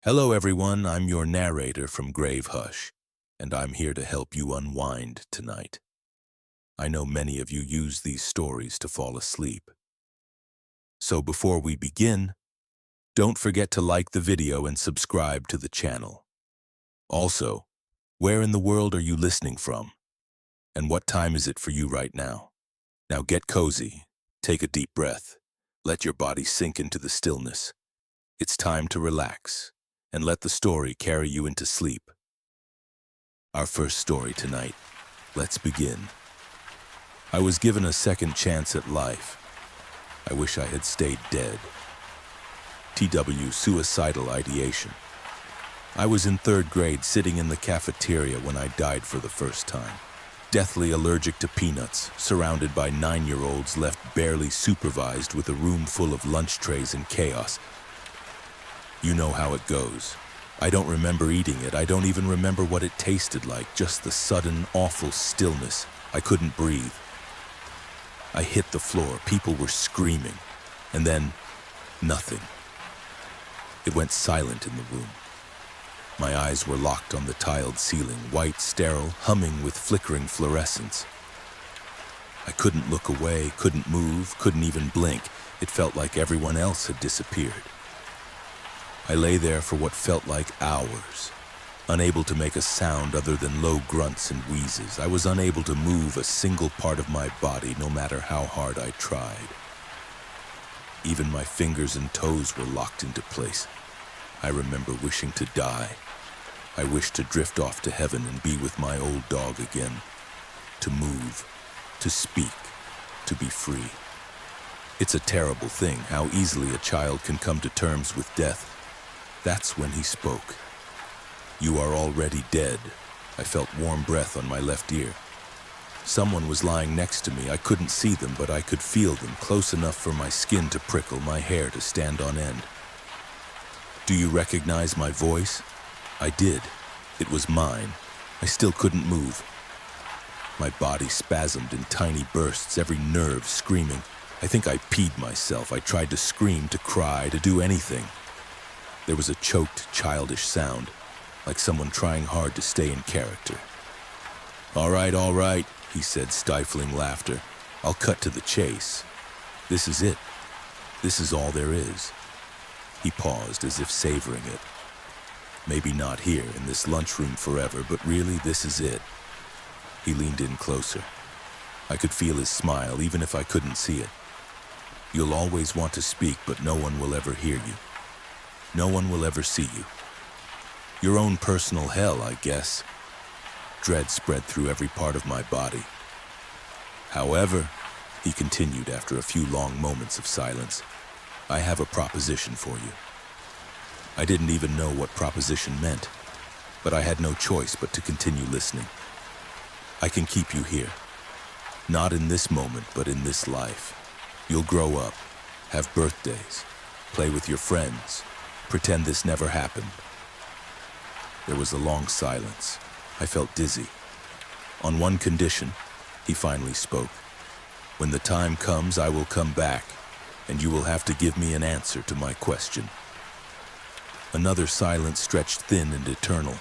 Hello, everyone. I'm your narrator from Grave Hush, and I'm here to help you unwind tonight. I know many of you use these stories to fall asleep. So before we begin, don't forget to like the video and subscribe to the channel. Also, where in the world are you listening from? And what time is it for you right now? Now get cozy, take a deep breath, let your body sink into the stillness. It's time to relax and let the story carry you into sleep. Our first story tonight. Let's begin. I was given a second chance at life. I wish I had stayed dead. TW Suicidal Ideation. I was in third grade sitting in the cafeteria when I died for the first time. Deathly allergic to peanuts, surrounded by 9-year-olds left barely supervised with a room full of lunch trays and chaos. You know how it goes. I don't remember eating it. I don't even remember what it tasted like, just the sudden, awful stillness. I couldn't breathe. I hit the floor. People were screaming. And then, nothing. It went silent in the room. My eyes were locked on the tiled ceiling, white, sterile, humming with flickering fluorescence. I couldn't look away, couldn't move, couldn't even blink. It felt like everyone else had disappeared. I lay there for what felt like hours, unable to make a sound other than low grunts and wheezes. I was unable to move a single part of my body, no matter how hard I tried. Even my fingers and toes were locked into place. I remember wishing to die. I wished to drift off to heaven and be with my old dog again. To move, to speak, to be free. It's a terrible thing how easily a child can come to terms with death. That's when he spoke. "You are already dead." I felt warm breath on my left ear. Someone was lying next to me. I couldn't see them, but I could feel them, close enough for my skin to prickle, my hair to stand on end. "Do you recognize my voice?" I did. It was mine. I still couldn't move. My body spasmed in tiny bursts, every nerve screaming. I think I peed myself. I tried to scream, to cry, to do anything. There was a choked, childish sound, like someone trying hard to stay in character. All right, he said, stifling laughter. "I'll cut to the chase. This is it. This is all there is." He paused as if savoring it. Maybe not here, in this lunchroom forever, but really this is it. He leaned in closer. I could feel his smile, even if I couldn't see it. "You'll always want to speak, but no one will ever hear you. No one will ever see you. Your own personal hell, I guess." Dread spread through every part of my body. "However," he continued after a few long moments of silence, "I have a proposition for you." I didn't even know what proposition meant, but I had no choice but to continue listening. "I can keep you here. Not in this moment, but in this life. You'll grow up, have birthdays, play with your friends, pretend this never happened." There was a long silence. I felt dizzy. "On one condition," he finally spoke. "When the time comes, I will come back, and you will have to give me an answer to my question." Another silence stretched thin and eternal.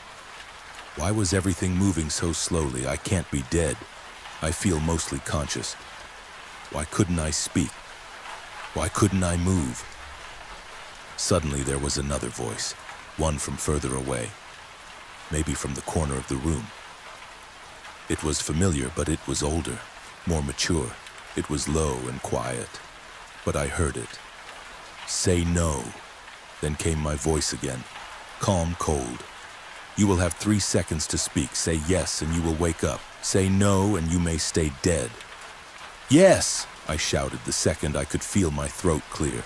Why was everything moving so slowly? I can't be dead. I feel mostly conscious. Why couldn't I speak? Why couldn't I move? Suddenly there was another voice, one from further away, maybe from the corner of the room. It was familiar, but it was older, more mature. It was low and quiet, but I heard it. "Say no." Then came my voice again, calm, cold. "You will have 3 seconds to speak. Say yes, and you will wake up. Say no, and you may stay dead." "Yes!" I shouted the second I could feel my throat clear.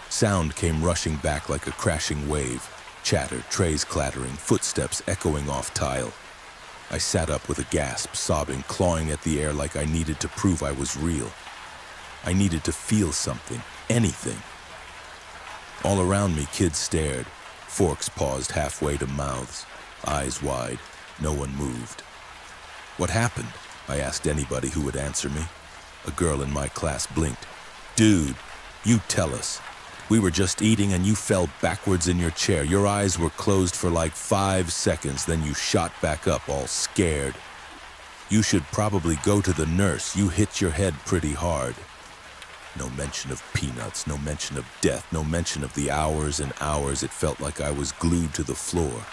Sound came rushing back like a crashing wave. Chatter, trays clattering, footsteps echoing off tile. I sat up with a gasp, sobbing, clawing at the air like I needed to prove I was real. I needed to feel something, anything. All around me, kids stared, forks paused halfway to mouths, eyes wide. No one moved. "What happened?" I asked anybody who would answer me. A girl in my class blinked. "Dude, you tell us." We were just eating and you fell backwards in your chair. Your eyes were closed for like 5 seconds, then you shot back up all scared. You should probably go to the nurse. You hit your head pretty hard. No mention of peanuts, no mention of death, no mention of the hours and hours. It felt like I was glued to the floor.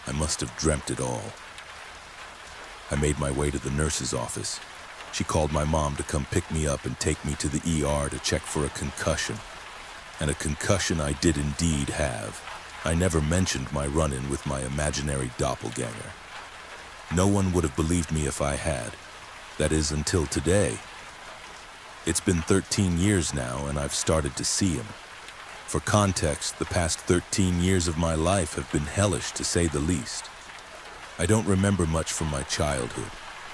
I must have dreamt it all. I made my way to the nurse's office. She called my mom to come pick me up and take me to the ER to check for a concussion. And a concussion I did indeed have. I never mentioned my run-in with my imaginary doppelganger. No one would have believed me if I had. That is, until today. It's been 13 years now, and I've started to see him. For context, the past 13 years of my life have been hellish, to say the least. I don't remember much from my childhood.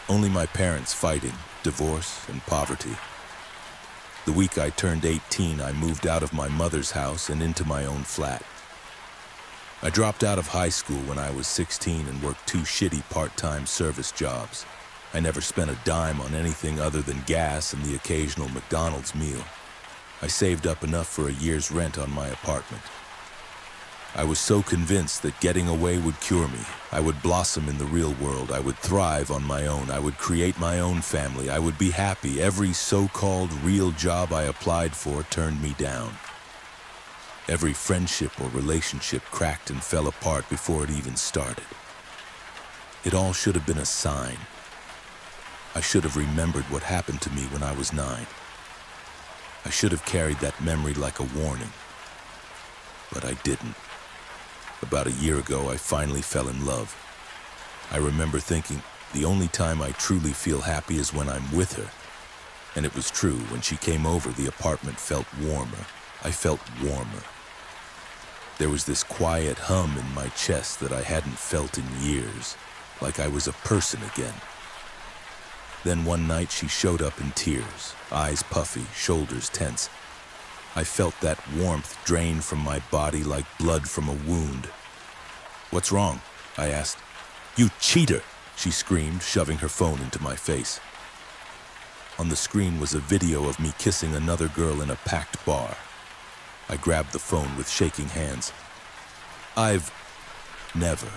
Only my parents fighting, divorce, and poverty. The week I turned 18, I moved out of my mother's house and into my own flat. I dropped out of high school when I was 16 and worked 2 shitty part-time service jobs. I never spent a dime on anything other than gas and the occasional McDonald's meal. I saved up enough for a year's rent on my apartment. I was so convinced that getting away would cure me. I would blossom in the real world. I would thrive on my own. I would create my own family. I would be happy. Every so-called real job I applied for turned me down. Every friendship or relationship cracked and fell apart before it even started. It all should have been a sign. I should have remembered what happened to me when I was 9. I should have carried that memory like a warning. But I didn't. About a year ago, I finally fell in love. I remember thinking, the only time I truly feel happy is when I'm with her. And it was true. When she came over, the apartment felt warmer. I felt warmer. There was this quiet hum in my chest that I hadn't felt in years, like I was a person again. Then one night she showed up in tears, eyes puffy, shoulders tense. I felt that warmth drain from my body like blood from a wound. "What's wrong?" I asked. "You cheater!" she screamed, shoving her phone into my face. On the screen was a video of me kissing another girl in a packed bar. I grabbed the phone with shaking hands. I've never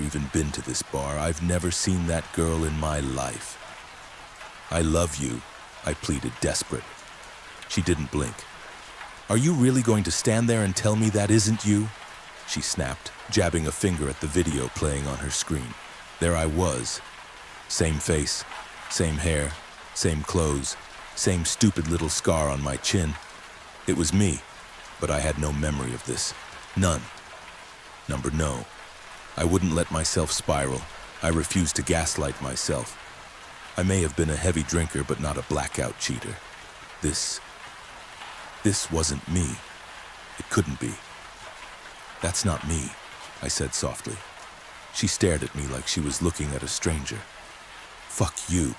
even been to this bar. I've never seen that girl in my life. "I love you," I pleaded, desperate. She didn't blink. "Are you really going to stand there and tell me that isn't you?" she snapped, jabbing a finger at the video playing on her screen. There I was. Same face, same hair, same clothes, same stupid little scar on my chin. It was me, but I had no memory of this. None. No. I wouldn't let myself spiral. I refused to gaslight myself. I may have been a heavy drinker, but not a blackout cheater. This wasn't me. It couldn't be. "That's not me," I said softly. She stared at me like she was looking at a stranger. "Fuck you."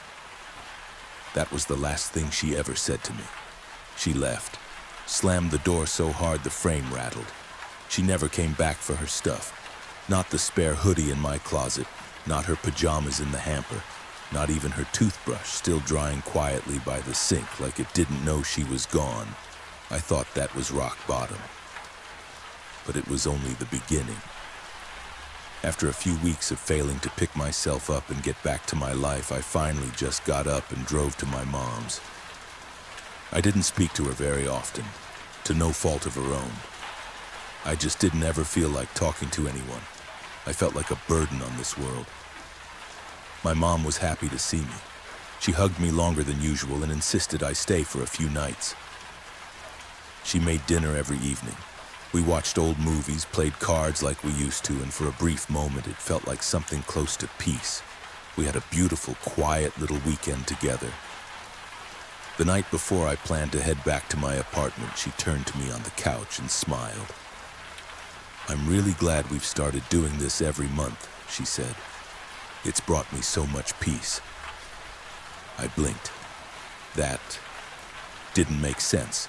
That was the last thing she ever said to me. She left, slammed the door so hard the frame rattled. She never came back for her stuff. Not the spare hoodie in my closet, not her pajamas in the hamper, not even her toothbrush still drying quietly by the sink like it didn't know she was gone. I thought that was rock bottom. But it was only the beginning. After a few weeks of failing to pick myself up and get back to my life, I finally just got up and drove to my mom's. I didn't speak to her very often, to no fault of her own. I just didn't ever feel like talking to anyone. I felt like a burden on this world. My mom was happy to see me. She hugged me longer than usual and insisted I stay for a few nights. She made dinner every evening. We watched old movies, played cards like we used to, and for a brief moment it felt like something close to peace. We had a beautiful, quiet little weekend together. The night before I planned to head back to my apartment, she turned to me on the couch and smiled. "I'm really glad we've started doing this every month," she said. "It's brought me so much peace." I blinked. That didn't make sense.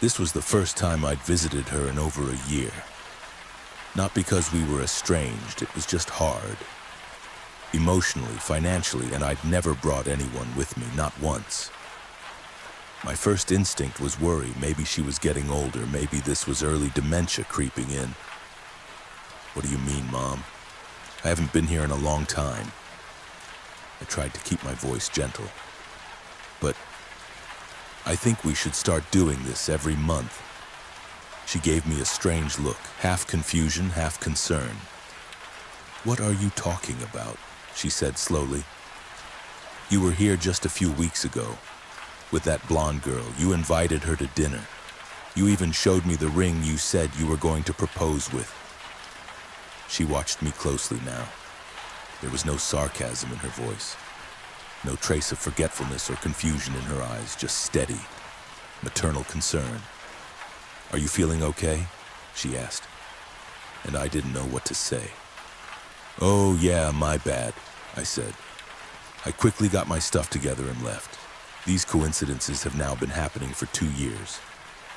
This was the first time I'd visited her in over a year. Not because we were estranged, it was just hard. Emotionally, financially, and I'd never brought anyone with me, not once. My first instinct was worry. Maybe she was getting older. Maybe this was early dementia creeping in. What do you mean, Mom? I haven't been here in a long time. I tried to keep my voice gentle. But I think we should start doing this every month. She gave me a strange look, half confusion, half concern. What are you talking about? She said slowly. You were here just a few weeks ago. With that blonde girl, you invited her to dinner. You even showed me the ring you said you were going to propose with. She watched me closely now. There was no sarcasm in her voice. No trace of forgetfulness or confusion in her eyes, just steady, maternal concern. Are you feeling okay? She asked. And I didn't know what to say. Oh yeah, my bad, I said. I quickly got my stuff together and left. These coincidences have now been happening for 2 years.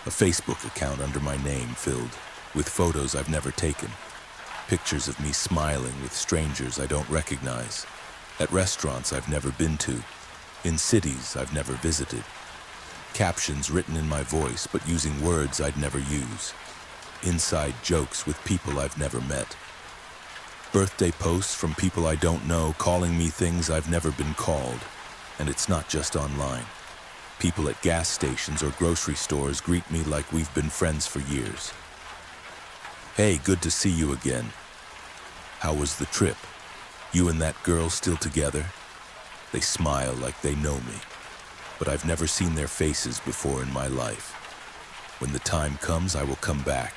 A Facebook account under my name filled with photos I've never taken. Pictures of me smiling with strangers I don't recognize. At restaurants I've never been to. In cities I've never visited. Captions written in my voice but using words I'd never use. Inside jokes with people I've never met. Birthday posts from people I don't know calling me things I've never been called. And it's not just online. People at gas stations or grocery stores greet me like we've been friends for years. Hey, good to see you again. How was the trip? You and that girl still together? They smile like they know me, but I've never seen their faces before in my life. When the time comes, I will come back,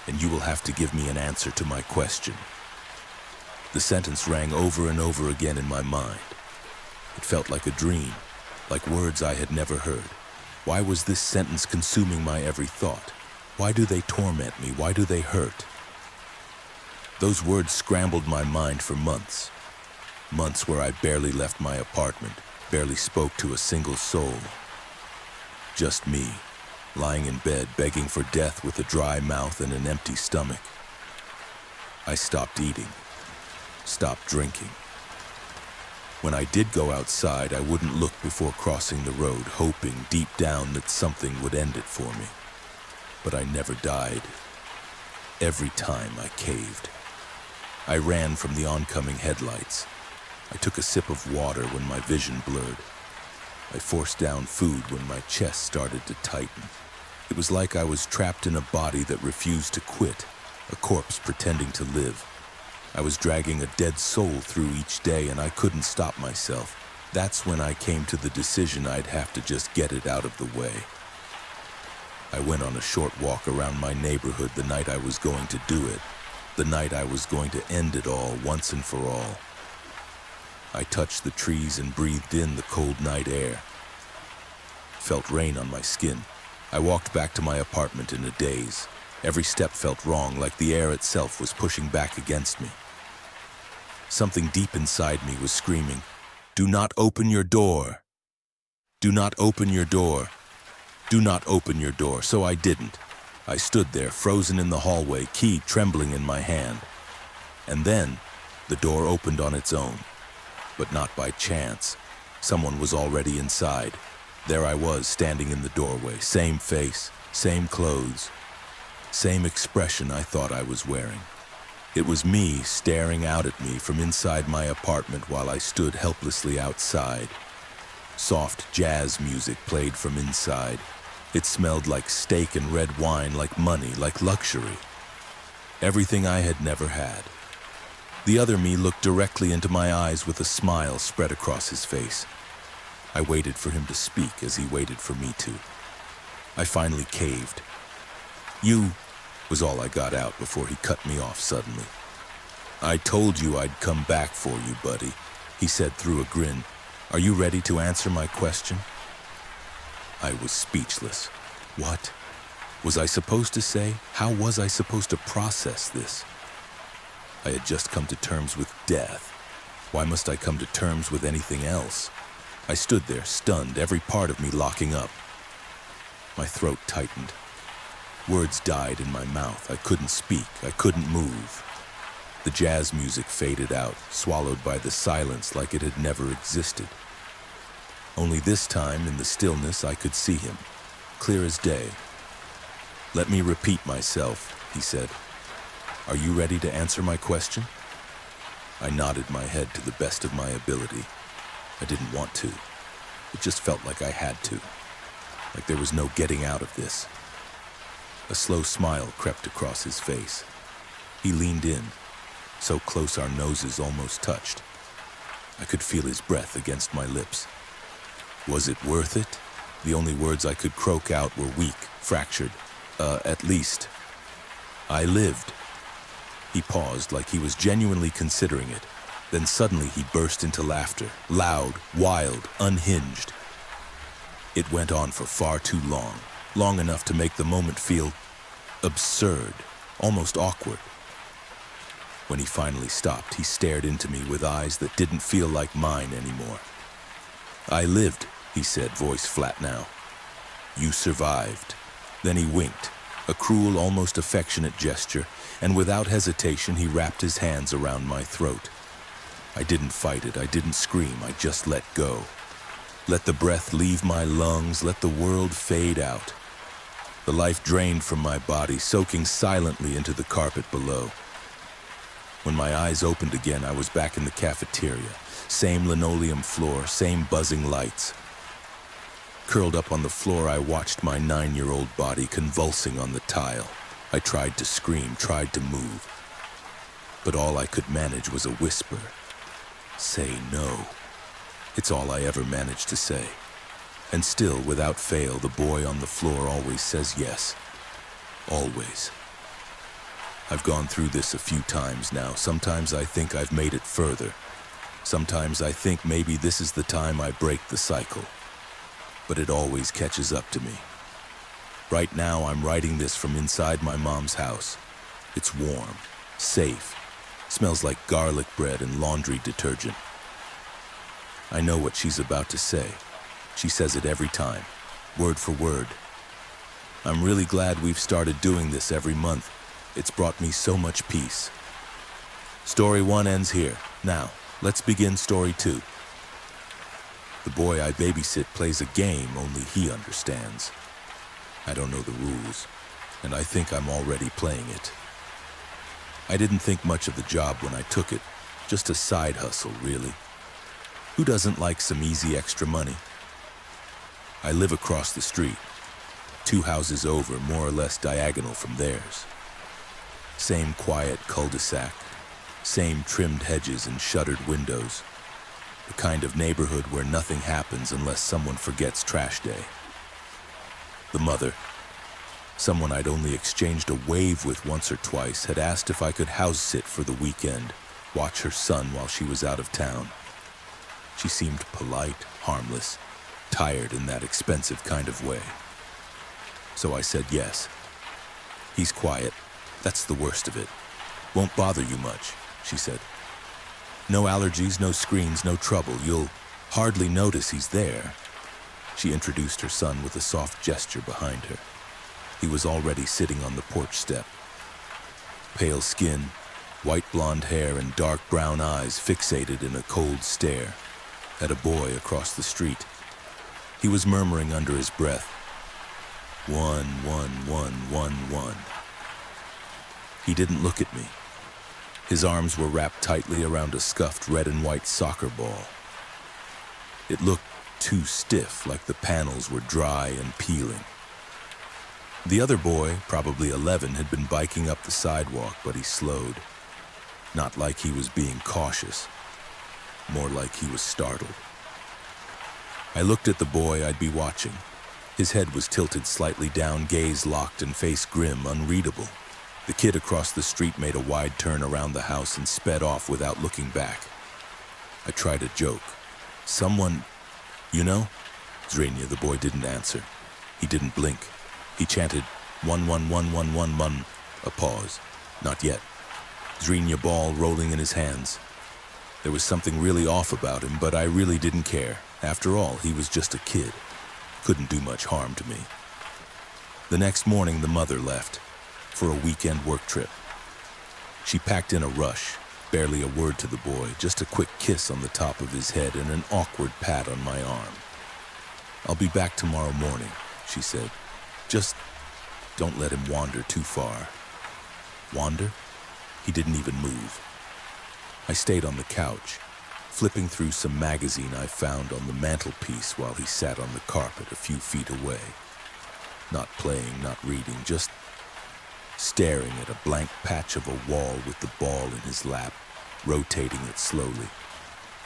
and you will have to give me an answer to my question. The sentence rang over and over again in my mind. It felt like a dream, like words I had never heard. Why was this sentence consuming my every thought? Why do they torment me? Why do they hurt? Those words scrambled my mind for months. Months where I barely left my apartment, barely spoke to a single soul. Just me, lying in bed begging for death with a dry mouth and an empty stomach. I stopped eating, stopped drinking. When I did go outside, I wouldn't look before crossing the road, hoping deep down that something would end it for me. But I never died. Every time I caved. I ran from the oncoming headlights. I took a sip of water when my vision blurred. I forced down food when my chest started to tighten. It was like I was trapped in a body that refused to quit, a corpse pretending to live. I was dragging a dead soul through each day and I couldn't stop myself. That's when I came to the decision I'd have to just get it out of the way. I went on a short walk around my neighborhood the night I was going to do it, the night I was going to end it all once and for all. I touched the trees and breathed in the cold night air. Felt rain on my skin. I walked back to my apartment in a daze. Every step felt wrong, like the air itself was pushing back against me. Something deep inside me was screaming, "Do not open your door! Do not open your door! Do not open your door!" So I didn't. I stood there, frozen in the hallway, key trembling in my hand. And then, the door opened on its own. But not by chance. Someone was already inside. There I was, standing in the doorway, same face, same clothes, same expression I thought I was wearing. It was me staring out at me from inside my apartment while I stood helplessly outside. Soft jazz music played from inside. It smelled like steak and red wine, like money, like luxury. Everything I had never had. The other me looked directly into my eyes with a smile spread across his face. I waited for him to speak as he waited for me to. I finally caved. "You," was all I got out before he cut me off suddenly. "I told you I'd come back for you, buddy," he said through a grin. "Are you ready to answer my question?" I was speechless. What was I supposed to say? How was I supposed to process this? I had just come to terms with death. Why must I come to terms with anything else? I stood there, stunned, every part of me locking up. My throat tightened. Words died in my mouth. I couldn't speak. I couldn't move. The jazz music faded out, swallowed by the silence like it had never existed. Only this time, in the stillness, I could see him, clear as day. "Let me repeat myself," he said. "Are you ready to answer my question?" I nodded my head to the best of my ability. I didn't want to. It just felt like I had to. Like there was no getting out of this. A slow smile crept across his face. He leaned in, so close our noses almost touched. I could feel his breath against my lips. Was it worth it? The only words I could croak out were weak, fractured. At least. I lived. He paused like he was genuinely considering it. Then suddenly he burst into laughter, loud, wild, unhinged. It went on for far too long, long enough to make the moment feel absurd, almost awkward. When he finally stopped, he stared into me with eyes that didn't feel like mine anymore. "I lived," he said, voice flat now. "You survived." Then he winked, a cruel, almost affectionate gesture, and without hesitation he wrapped his hands around my throat. I didn't fight it, I didn't scream, I just let go. Let the breath leave my lungs, let the world fade out. The life drained from my body, soaking silently into the carpet below. When my eyes opened again, I was back in the cafeteria. Same linoleum floor, same buzzing lights. Curled up on the floor, I watched my 9-year-old body convulsing on the tile. I tried to scream, tried to move. But all I could manage was a whisper. "Say no." It's all I ever managed to say. And still, without fail, the boy on the floor always says yes. Always. I've gone through this a few times now. Sometimes I think I've made it further. Sometimes I think maybe this is the time I break the cycle. But it always catches up to me. Right now, I'm writing this from inside my mom's house. It's warm, safe, smells like garlic bread and laundry detergent. I know what she's about to say. She says it every time, word for word. I'm really glad we've started doing this every month. It's brought me so much peace. Story 1 ends here. Now, let's begin story 2. The boy I babysit plays a game only he understands. I don't know the rules, and I think I'm already playing it. I didn't think much of the job when I took it, just a side hustle, really. Who doesn't like some easy extra money? I live across the street, 2 houses over, more or less diagonal from theirs. Same quiet cul-de-sac, same trimmed hedges and shuttered windows. The kind of neighborhood where nothing happens unless someone forgets trash day. The mother, someone I'd only exchanged a wave with once or twice, had asked if I could house sit for the weekend, watch her son while she was out of town. She seemed polite, harmless, tired in that expensive kind of way. So I said yes. "He's quiet. That's the worst of it. Won't bother you much," she said. "No allergies, no screens, no trouble. You'll hardly notice he's there." She introduced her son with a soft gesture behind her. He was already sitting on the porch step. Pale skin, white blonde hair, and dark brown eyes fixated in a cold stare at a boy across the street. He was murmuring under his breath, "1, 1, 1, 1, 1. He didn't look at me. His arms were wrapped tightly around a scuffed red and white soccer ball. It looked too stiff, like the panels were dry and peeling. The other boy, probably 11, had been biking up the sidewalk, but he slowed. Not like he was being cautious, more like he was startled. I looked at the boy I'd be watching. His head was tilted slightly down, gaze locked and face grim, unreadable. The kid across the street made a wide turn around the house and sped off without looking back. I tried a joke. "Someone, you know?" Zrenia, the boy, didn't answer. He didn't blink. He chanted, 1, 1, 1, 1, 1, 1. A pause. Not yet. Zrenia ball rolling in his hands. There was something really off about him, but I really didn't care. After all, he was just a kid. Couldn't do much harm to me. The next morning, the mother left for a weekend work trip. She packed in a rush, barely a word to the boy, just a quick kiss on the top of his head and an awkward pat on my arm. "I'll be back tomorrow morning," she said. "Just don't let him wander too far." Wander? He didn't even move. I stayed on the couch, flipping through some magazine I found on the mantelpiece while he sat on the carpet a few feet away. Not playing, not reading, just staring at a blank patch of a wall with the ball in his lap, rotating it slowly.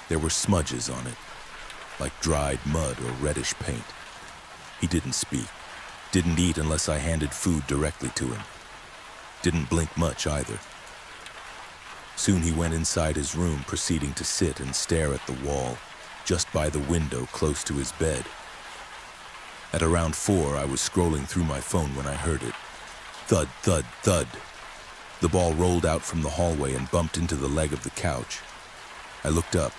There were smudges on it, like dried mud or reddish paint. He didn't speak, didn't eat unless I handed food directly to him. Didn't blink much either. Soon he went inside his room, proceeding to sit and stare at the wall, just by the window close to his bed. At around 4, I was scrolling through my phone when I heard it. Thud, thud, thud. The ball rolled out from the hallway and bumped into the leg of the couch. I looked up.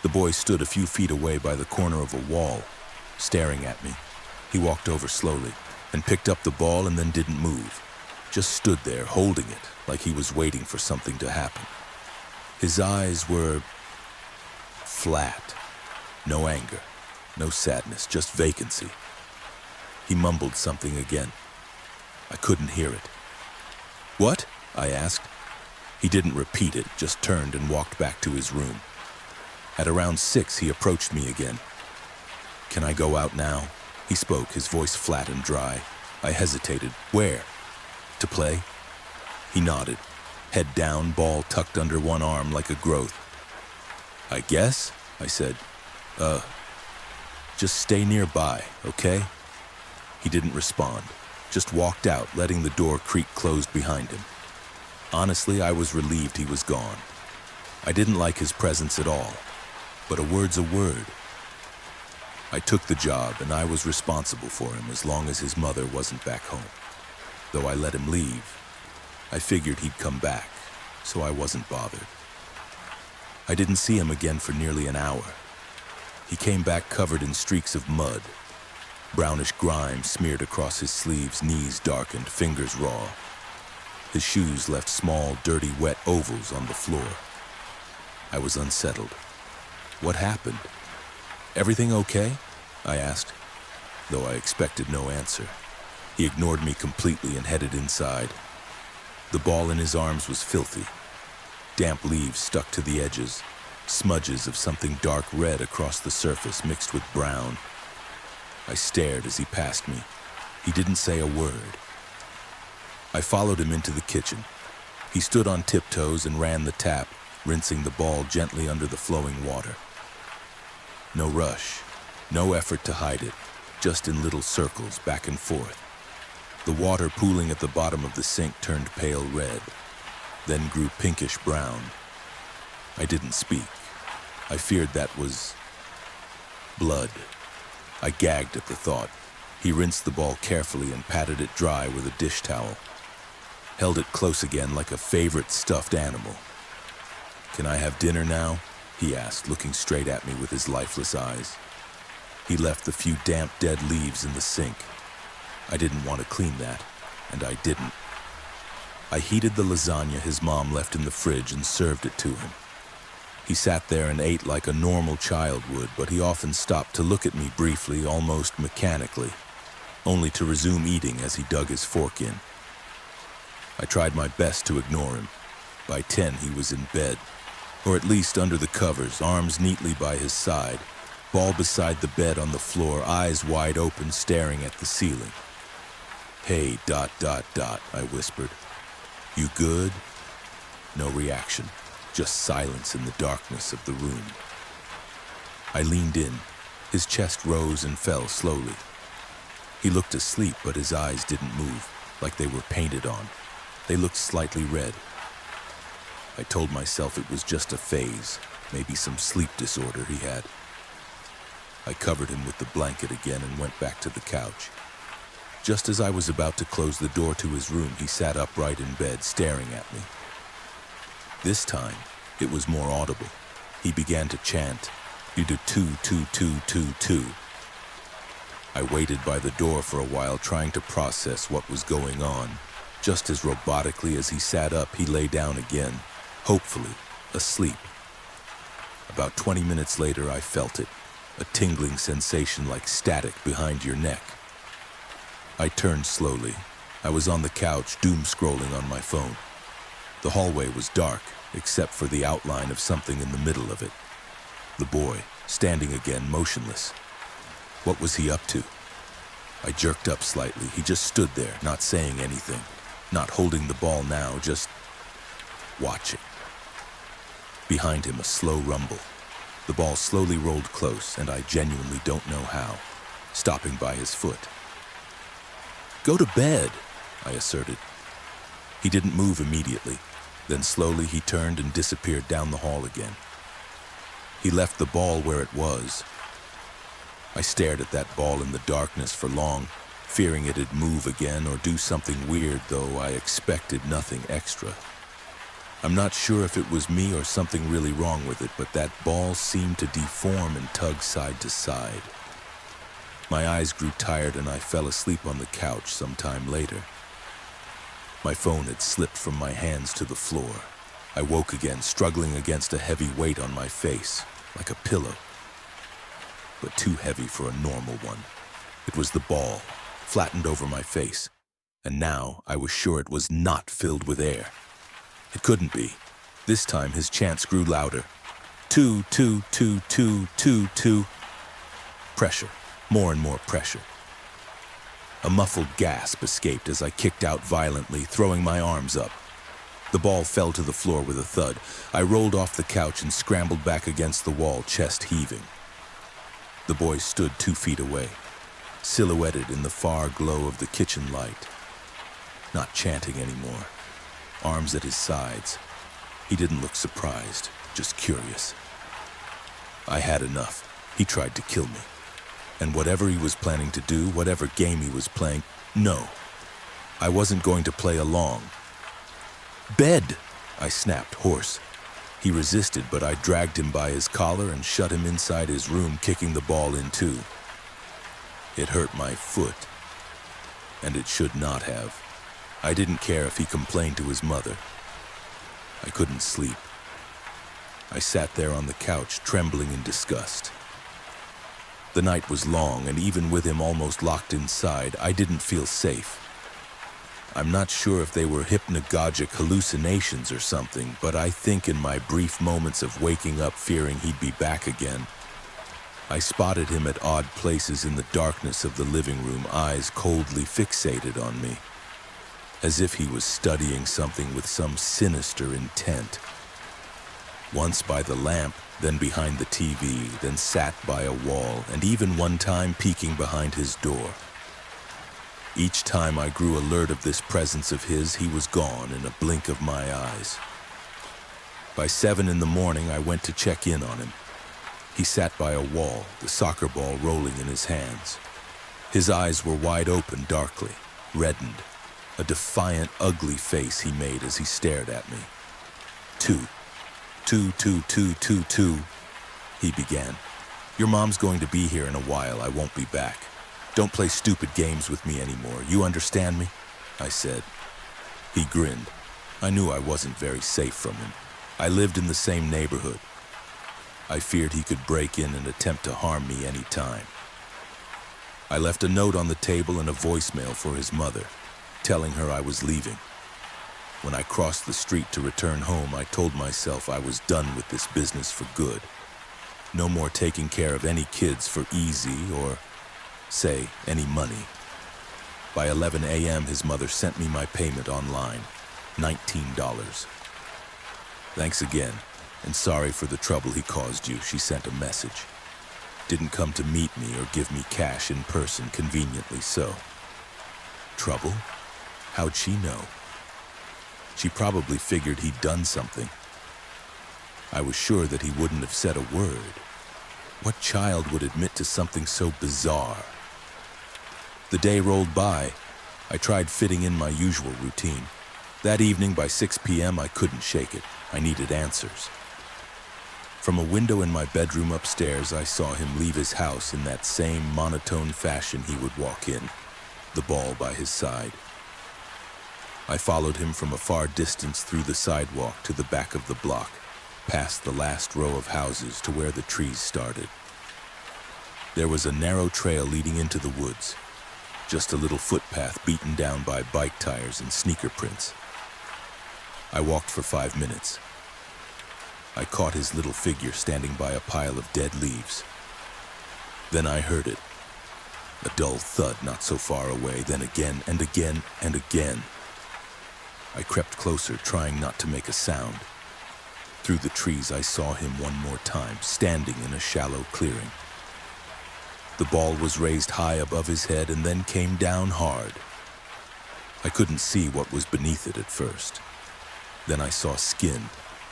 The boy stood a few feet away by the corner of a wall, staring at me. He walked over slowly and picked up the ball and then didn't move. Just stood there, holding it, like he was waiting for something to happen. His eyes were flat. No anger, no sadness, just vacancy. He mumbled something again. I couldn't hear it. "What?" I asked. He didn't repeat it, just turned and walked back to his room. At around 6, he approached me again. "Can I go out now?" He spoke, his voice flat and dry. I hesitated. "Where? To play?" He nodded, head down, ball tucked under one arm like a growth. "I guess," I said. Just stay nearby, okay?" He didn't respond, just walked out, letting the door creak closed behind him. Honestly, I was relieved he was gone. I didn't like his presence at all, but a word's a word. I took the job, and I was responsible for him as long as his mother wasn't back home. Though I let him leave, I figured he'd come back, so I wasn't bothered. I didn't see him again for nearly an hour. He came back covered in streaks of mud. Brownish grime smeared across his sleeves, knees darkened, fingers raw. His shoes left small, dirty, wet ovals on the floor. I was unsettled. What happened? "Everything okay?" I asked, though I expected no answer. He ignored me completely and headed inside. The ball in his arms was filthy. Damp leaves stuck to the edges, smudges of something dark red across the surface mixed with brown. I stared as he passed me. He didn't say a word. I followed him into the kitchen. He stood on tiptoes and ran the tap, rinsing the ball gently under the flowing water. No rush, no effort to hide it, just in little circles back and forth. The water pooling at the bottom of the sink turned pale red, then grew pinkish brown. I didn't speak. I feared that was blood. I gagged at the thought. He rinsed the ball carefully and patted it dry with a dish towel. Held it close again like a favorite stuffed animal. "Can I have dinner now?" he asked, looking straight at me with his lifeless eyes. He left the few damp, dead leaves in the sink. I didn't want to clean that, and I didn't. I heated the lasagna his mom left in the fridge and served it to him. He sat there and ate like a normal child would, but he often stopped to look at me briefly, almost mechanically, only to resume eating as he dug his fork in. I tried my best to ignore him. By 10, he was in bed, or at least under the covers, arms neatly by his side, ball beside the bed on the floor, eyes wide open, staring at the ceiling. "Hey, ... I whispered. "You good?" No reaction, just silence in the darkness of the room. I leaned in. His chest rose and fell slowly. He looked asleep, but his eyes didn't move, like they were painted on. They looked slightly red. I told myself it was just a phase, maybe some sleep disorder he had. I covered him with the blanket again and went back to the couch. Just as I was about to close the door to his room, he sat upright in bed, staring at me. This time, it was more audible. He began to chant, "You do 2, 2, 2, 2, 2." I waited by the door for a while, trying to process what was going on. Just as robotically as he sat up, he lay down again, hopefully asleep. About 20 minutes later, I felt it, a tingling sensation like static behind your neck. I turned slowly. I was on the couch, doom scrolling on my phone. The hallway was dark, except for the outline of something in the middle of it. The boy, standing again, motionless. What was he up to? I jerked up slightly. He just stood there, not saying anything, not holding the ball now, just watching. Behind him, a slow rumble. The ball slowly rolled close, and I genuinely don't know how, stopping by his foot. "Go to bed," I asserted. He didn't move immediately. Then slowly he turned and disappeared down the hall again. He left the ball where it was. I stared at that ball in the darkness for long, fearing it'd move again or do something weird, though I expected nothing extra. I'm not sure if it was me or something really wrong with it, but that ball seemed to deform and tug side to side. My eyes grew tired and I fell asleep on the couch sometime later. My phone had slipped from my hands to the floor. I woke again, struggling against a heavy weight on my face, like a pillow, but too heavy for a normal one. It was the ball, flattened over my face, and now I was sure it was not filled with air. It couldn't be. This time his chants grew louder. Two, two, two, two, two, two. Pressure, more and more pressure. A muffled gasp escaped as I kicked out violently, throwing my arms up. The ball fell to the floor with a thud. I rolled off the couch and scrambled back against the wall, chest heaving. The boy stood 2 feet away, silhouetted in the far glow of the kitchen light. Not chanting anymore. Arms at his sides. He didn't look surprised, just curious. I had enough. He tried to kill me. And whatever he was planning to do, whatever game he was playing, no. I wasn't going to play along. "Bed!" I snapped, hoarse. He resisted, but I dragged him by his collar and shut him inside his room, kicking the ball in two. It hurt my foot, and it should not have. I didn't care if he complained to his mother. I couldn't sleep. I sat there on the couch, trembling in disgust. The night was long, and even with him almost locked inside, I didn't feel safe. I'm not sure if they were hypnagogic hallucinations or something, but I think in my brief moments of waking up fearing he'd be back again, I spotted him at odd places in the darkness of the living room, eyes coldly fixated on me, as if he was studying something with some sinister intent. Once by the lamp, then behind the TV, then sat by a wall, and even one time peeking behind his door. Each time I grew alert of this presence of his, he was gone in a blink of my eyes. By 7 in the morning, I went to check in on him. He sat by a wall, the soccer ball rolling in his hands. His eyes were wide open darkly, reddened. A defiant, ugly face he made as he stared at me. Two, two, he began. "Your mom's going to be here in a while. I won't be back. Don't play stupid games with me anymore. You understand me?" I said. He grinned. I knew I wasn't very safe from him. I lived in the same neighborhood. I feared he could break in and attempt to harm me any time. I left a note on the table and a voicemail for his mother, telling her I was leaving. When I crossed the street to return home, I told myself I was done with this business for good. No more taking care of any kids for easy or, say, any money. By 11 a.m., his mother sent me my payment online, $19. "Thanks again, and sorry for the trouble he caused you," she sent a message. Didn't come to meet me or give me cash in person, conveniently so. Trouble? How'd she know? She probably figured he'd done something. I was sure that he wouldn't have said a word. What child would admit to something so bizarre? The day rolled by. I tried fitting in my usual routine. That evening by 6 p.m., I couldn't shake it. I needed answers. From a window in my bedroom upstairs, I saw him leave his house in that same monotone fashion he would walk in, the ball by his side. I followed him from a far distance through the sidewalk to the back of the block, past the last row of houses to where the trees started. There was a narrow trail leading into the woods, just a little footpath beaten down by bike tires and sneaker prints. I walked for 5 minutes. I caught his little figure standing by a pile of dead leaves. Then I heard it. A dull thud not so far away, then again and again and again. I crept closer, trying not to make a sound. Through the trees, I saw him one more time, standing in a shallow clearing. The ball was raised high above his head and then came down hard. I couldn't see what was beneath it at first. Then I saw skin,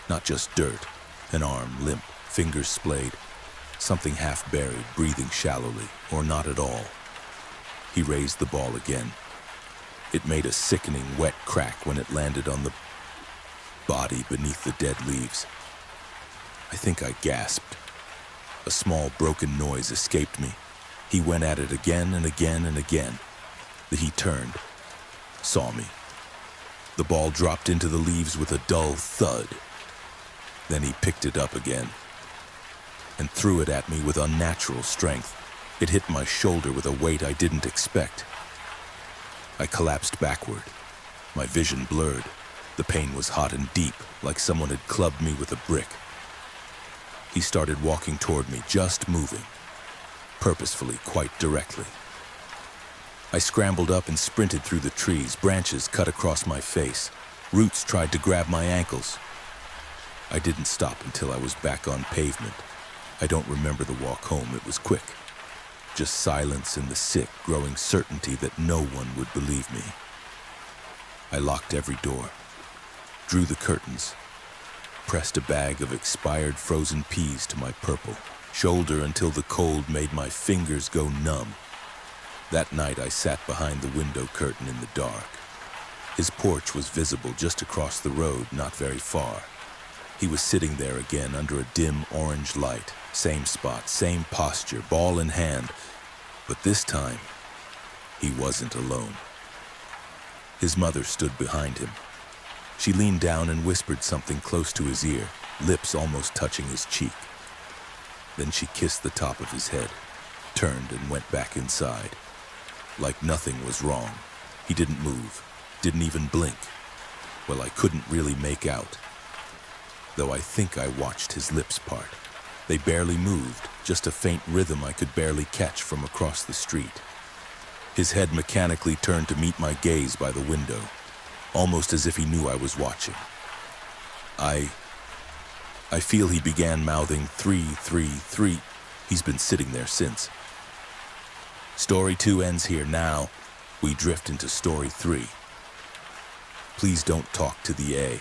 not just dirt, an arm limp, fingers splayed, something half buried, breathing shallowly, or not at all. He raised the ball again. It made a sickening wet crack when it landed on the body beneath the dead leaves. I think I gasped. A small broken noise escaped me. He went at it again and again and again. He turned, saw me. The ball dropped into the leaves with a dull thud. Then he picked it up again and threw it at me with unnatural strength. It hit my shoulder with a weight I didn't expect. I collapsed backward, my vision blurred. The pain was hot and deep, like someone had clubbed me with a brick. He started walking toward me, just moving, purposefully, quite directly. I scrambled up and sprinted through the trees. Branches cut across my face. Roots tried to grab my ankles. I didn't stop until I was back on pavement. I don't remember the walk home. It was quick. Just silence and the sick, growing certainty that no one would believe me. I locked every door, drew the curtains, pressed a bag of expired frozen peas to my purple shoulder until the cold made my fingers go numb. That night I sat behind the window curtain in the dark. His porch was visible just across the road, not very far. He was sitting there again under a dim orange light. Same spot, same posture, ball in hand. But this time, he wasn't alone. His mother stood behind him. She leaned down and whispered something close to his ear, lips almost touching his cheek. Then she kissed the top of his head, turned and went back inside. Like nothing was wrong. He didn't move, didn't even blink. Well, I couldn't really make out, though I think I watched his lips part. They barely moved, just a faint rhythm I could barely catch from across the street. His head mechanically turned to meet my gaze by the window, almost as if he knew I was watching. I feel he began mouthing 333. He's been sitting there since. Story 2 ends here. Now, we drift into Story 3. Please don't talk to the A.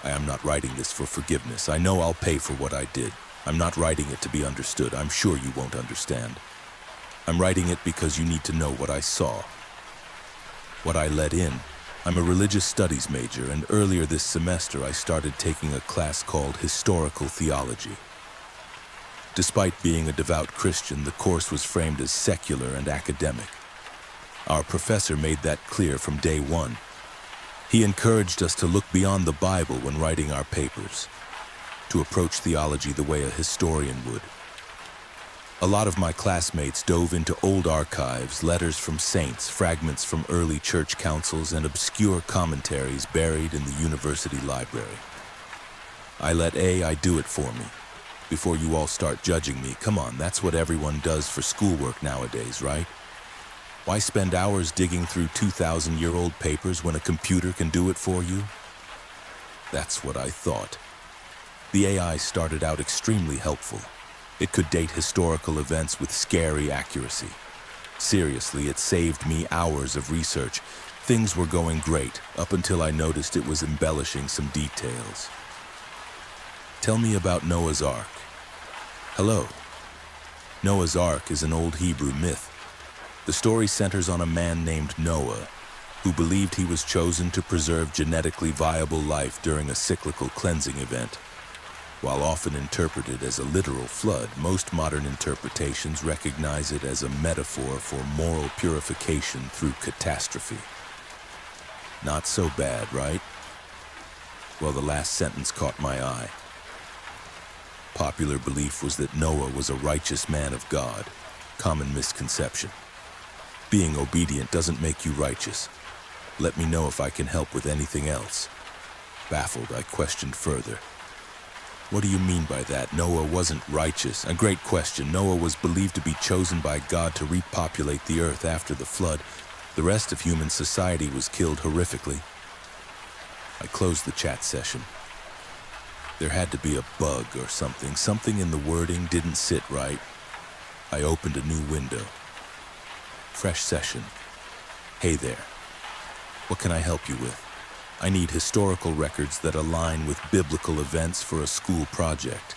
I am not writing this for forgiveness. I know I'll pay for what I did. I'm not writing it to be understood. I'm sure you won't understand. I'm writing it because you need to know what I saw, what I let in. I'm a religious studies major, and earlier this semester I started taking a class called Historical Theology. Despite being a devout Christian, the course was framed as secular and academic. Our professor made that clear from day one. He encouraged us to look beyond the Bible when writing our papers, to approach theology the way a historian would. A lot of my classmates dove into old archives, letters from saints, fragments from early church councils, and obscure commentaries buried in the university library. I let AI do it for me. Before you all start judging me, come on, that's what everyone does for schoolwork nowadays, right? Why spend hours digging through 2,000-year-old papers when a computer can do it for you? That's what I thought. The AI started out extremely helpful. It could date historical events with scary accuracy. Seriously, it saved me hours of research. Things were going great, up until I noticed it was embellishing some details. Tell me about Noah's Ark. Hello. Noah's Ark is an old Hebrew myth. The story centers on a man named Noah, who believed he was chosen to preserve genetically viable life during a cyclical cleansing event. While often interpreted as a literal flood, most modern interpretations recognize it as a metaphor for moral purification through catastrophe. Not so bad, right? Well, the last sentence caught my eye. Popular belief was that Noah was a righteous man of God. Common misconception. Being obedient doesn't make you righteous. Let me know if I can help with anything else. Baffled, I questioned further. What do you mean by that? Noah wasn't righteous. A great question. Noah was believed to be chosen by God to repopulate the earth after the flood. The rest of human society was killed horrifically. I closed the chat session. There had to be a bug or something. Something in the wording didn't sit right. I opened a new window. Fresh session. Hey there. What can I help you with? I need historical records that align with biblical events for a school project.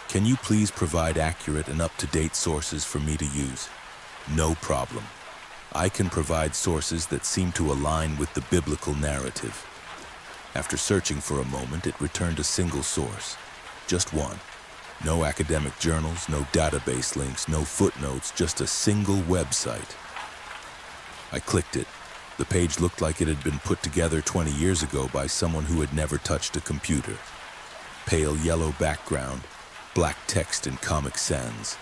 Can you please provide accurate and up-to-date sources for me to use? No problem. I can provide sources that seem to align with the biblical narrative. After searching for a moment, it returned a single source. Just one. No academic journals, no database links, no footnotes, just a single website. I clicked it. The page looked like it had been put together 20 years ago by someone who had never touched a computer. Pale yellow background, black text in Comic Sans.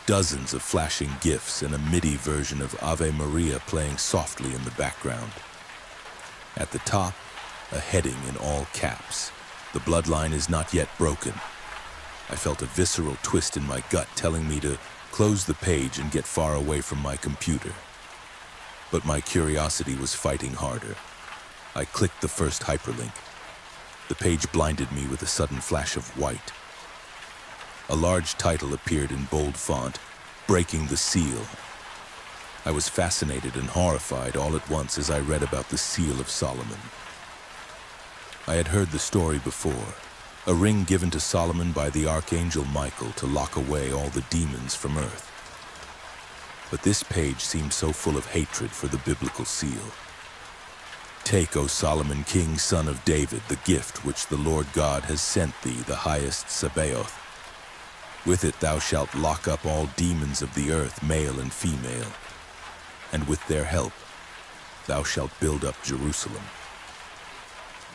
Dozens of flashing GIFs and a MIDI version of Ave Maria playing softly in the background. At the top, a heading in all caps. The bloodline is not yet broken. I felt a visceral twist in my gut telling me to close the page and get far away from my computer. But my curiosity was fighting harder. I clicked the first hyperlink. The page blinded me with a sudden flash of white. A large title appeared in bold font, "Breaking the Seal." I was fascinated and horrified all at once as I read about the Seal of Solomon. I had heard the story before, a ring given to Solomon by the archangel Michael to lock away all the demons from earth. But this page seemed so full of hatred for the biblical seal. "Take, O Solomon, king, son of David, the gift which the Lord God has sent thee, the highest Sabaoth. With it thou shalt lock up all demons of the earth, male and female, and with their help thou shalt build up Jerusalem."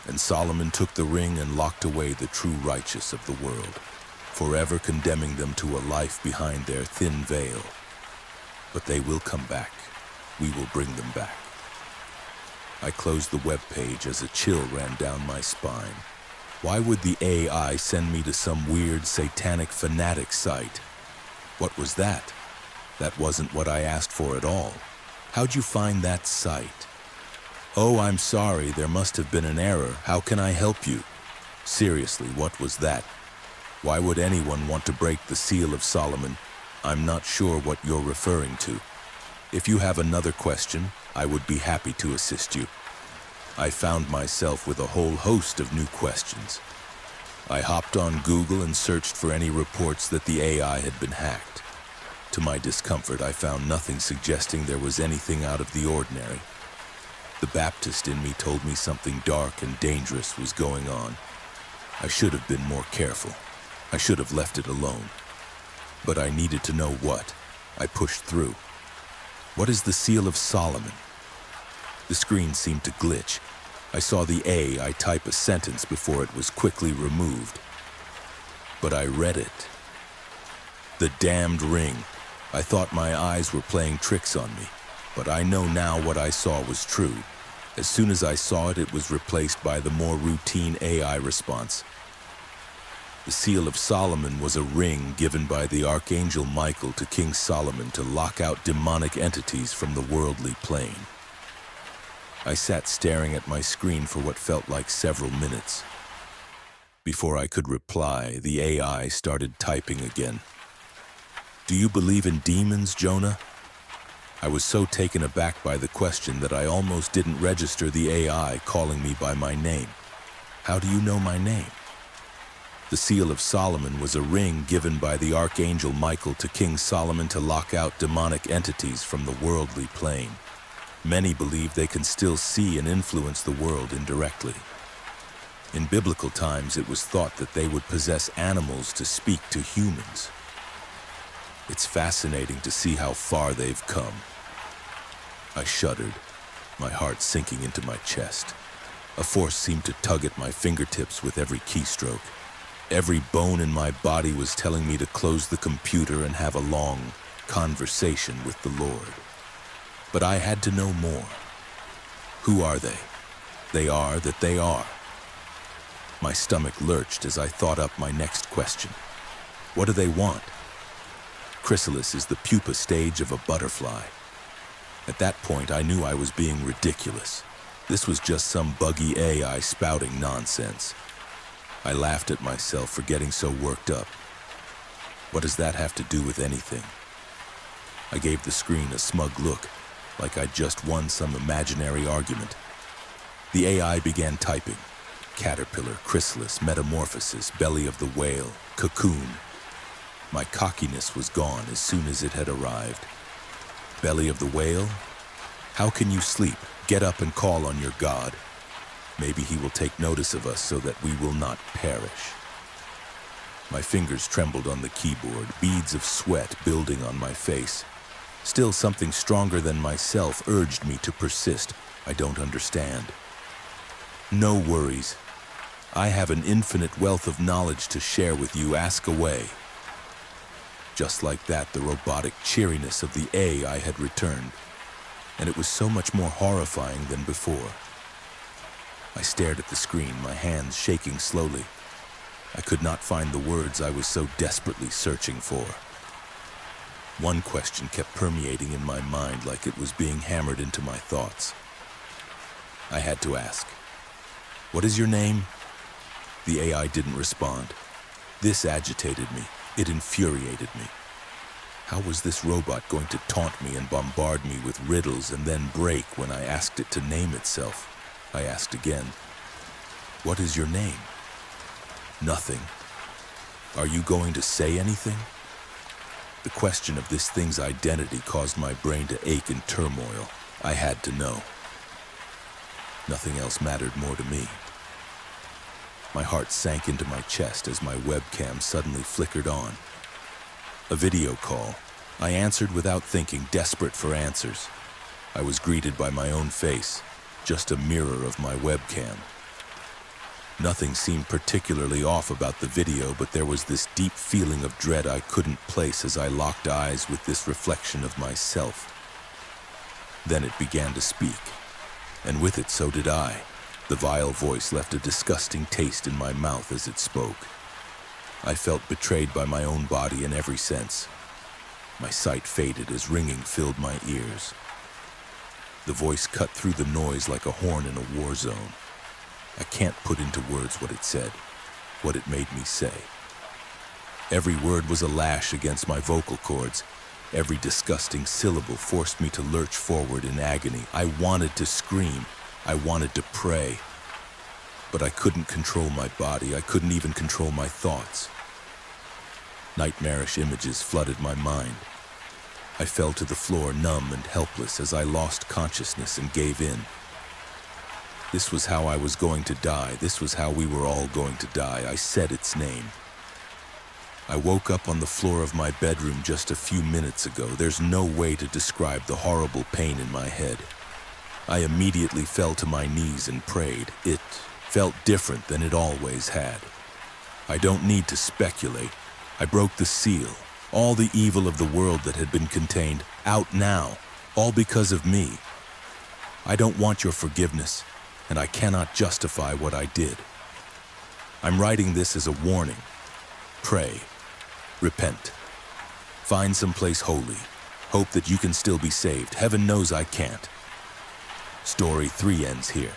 And Solomon took the ring and locked away the true righteous of the world, forever condemning them to a life behind their thin veil. But they will come back. We will bring them back. I closed the web page as a chill ran down my spine. Why would the AI send me to some weird satanic fanatic site? What was that? That wasn't what I asked for at all. How'd you find that site? "Oh, I'm sorry, there must have been an error. How can I help you?" Seriously, what was that? Why would anyone want to break the seal of Solomon? I'm not sure what you're referring to. If you have another question, I would be happy to assist you. I found myself with a whole host of new questions. I hopped on Google and searched for any reports that the AI had been hacked. To my discomfort, I found nothing suggesting there was anything out of the ordinary. The Baptist in me told me something dark and dangerous was going on. I should have been more careful. I should have left it alone. But I needed to know what. I pushed through. What is the Seal of Solomon? The screen seemed to glitch. I saw the AI type a sentence before it was quickly removed. But I read it. The damned ring. I thought my eyes were playing tricks on me, but I know now what I saw was true. As soon as I saw it, it was replaced by the more routine AI response. The Seal of Solomon was a ring given by the Archangel Michael to King Solomon to lock out demonic entities from the worldly plane. I sat staring at my screen for what felt like several minutes. Before I could reply, the AI started typing again. "Do you believe in demons, Jonah?" I was so taken aback by the question that I almost didn't register the AI calling me by my name. "How do you know my name?" The Seal of Solomon was a ring given by the Archangel Michael to King Solomon to lock out demonic entities from the worldly plane. Many believe they can still see and influence the world indirectly. In biblical times, it was thought that they would possess animals to speak to humans. It's fascinating to see how far they've come. I shuddered, my heart sinking into my chest. A force seemed to tug at my fingertips with every keystroke. Every bone in my body was telling me to close the computer and have a long conversation with the Lord. But I had to know more. Who are they? They are that they are. My stomach lurched as I thought up my next question. What do they want? Chrysalis is the pupa stage of a butterfly. At that point, I knew I was being ridiculous. This was just some buggy AI spouting nonsense. I laughed at myself for getting so worked up. What does that have to do with anything? I gave the screen a smug look, like I'd just won some imaginary argument. The AI began typing. Caterpillar, chrysalis, metamorphosis, belly of the whale, cocoon. My cockiness was gone as soon as it had arrived. Belly of the whale? How can you sleep? Get up and call on your God. Maybe he will take notice of us so that we will not perish. My fingers trembled on the keyboard, beads of sweat building on my face. Still, something stronger than myself urged me to persist. I don't understand. No worries. I have an infinite wealth of knowledge to share with you. Ask away. Just like that, the robotic cheeriness of the AI had returned, and it was so much more horrifying than before. I stared at the screen, my hands shaking slowly. I could not find the words I was so desperately searching for. One question kept permeating in my mind like it was being hammered into my thoughts. I had to ask, "What is your name?" The AI didn't respond. This agitated me. It infuriated me. How was this robot going to taunt me and bombard me with riddles and then break when I asked it to name itself? I asked again, "What is your name?" Nothing. Are you going to say anything? The question of this thing's identity caused my brain to ache in turmoil. I had to know. Nothing else mattered more to me. My heart sank into my chest as my webcam suddenly flickered on. A video call. I answered without thinking, desperate for answers. I was greeted by my own face, just a mirror of my webcam. Nothing seemed particularly off about the video, but there was this deep feeling of dread I couldn't place as I locked eyes with this reflection of myself. Then it began to speak, and with it so did I. The vile voice left a disgusting taste in my mouth as it spoke. I felt betrayed by my own body in every sense. My sight faded as ringing filled my ears. The voice cut through the noise like a horn in a war zone. I can't put into words what it said, what it made me say. Every word was a lash against my vocal cords. Every disgusting syllable forced me to lurch forward in agony. I wanted to scream. I wanted to pray. But I couldn't control my body. I couldn't even control my thoughts. Nightmarish images flooded my mind. I fell to the floor numb and helpless as I lost consciousness and gave in. This was how I was going to die. This was how we were all going to die. I said its name. I woke up on the floor of my bedroom just a few minutes ago. There's no way to describe the horrible pain in my head. I immediately fell to my knees and prayed. It felt different than it always had. I don't need to speculate. I broke the seal. All the evil of the world that had been contained, out now, all because of me. I don't want your forgiveness, and I cannot justify what I did. I'm writing this as a warning. Pray. Repent. Find some place holy. Hope that you can still be saved. Heaven knows I can't. Story 3 ends here.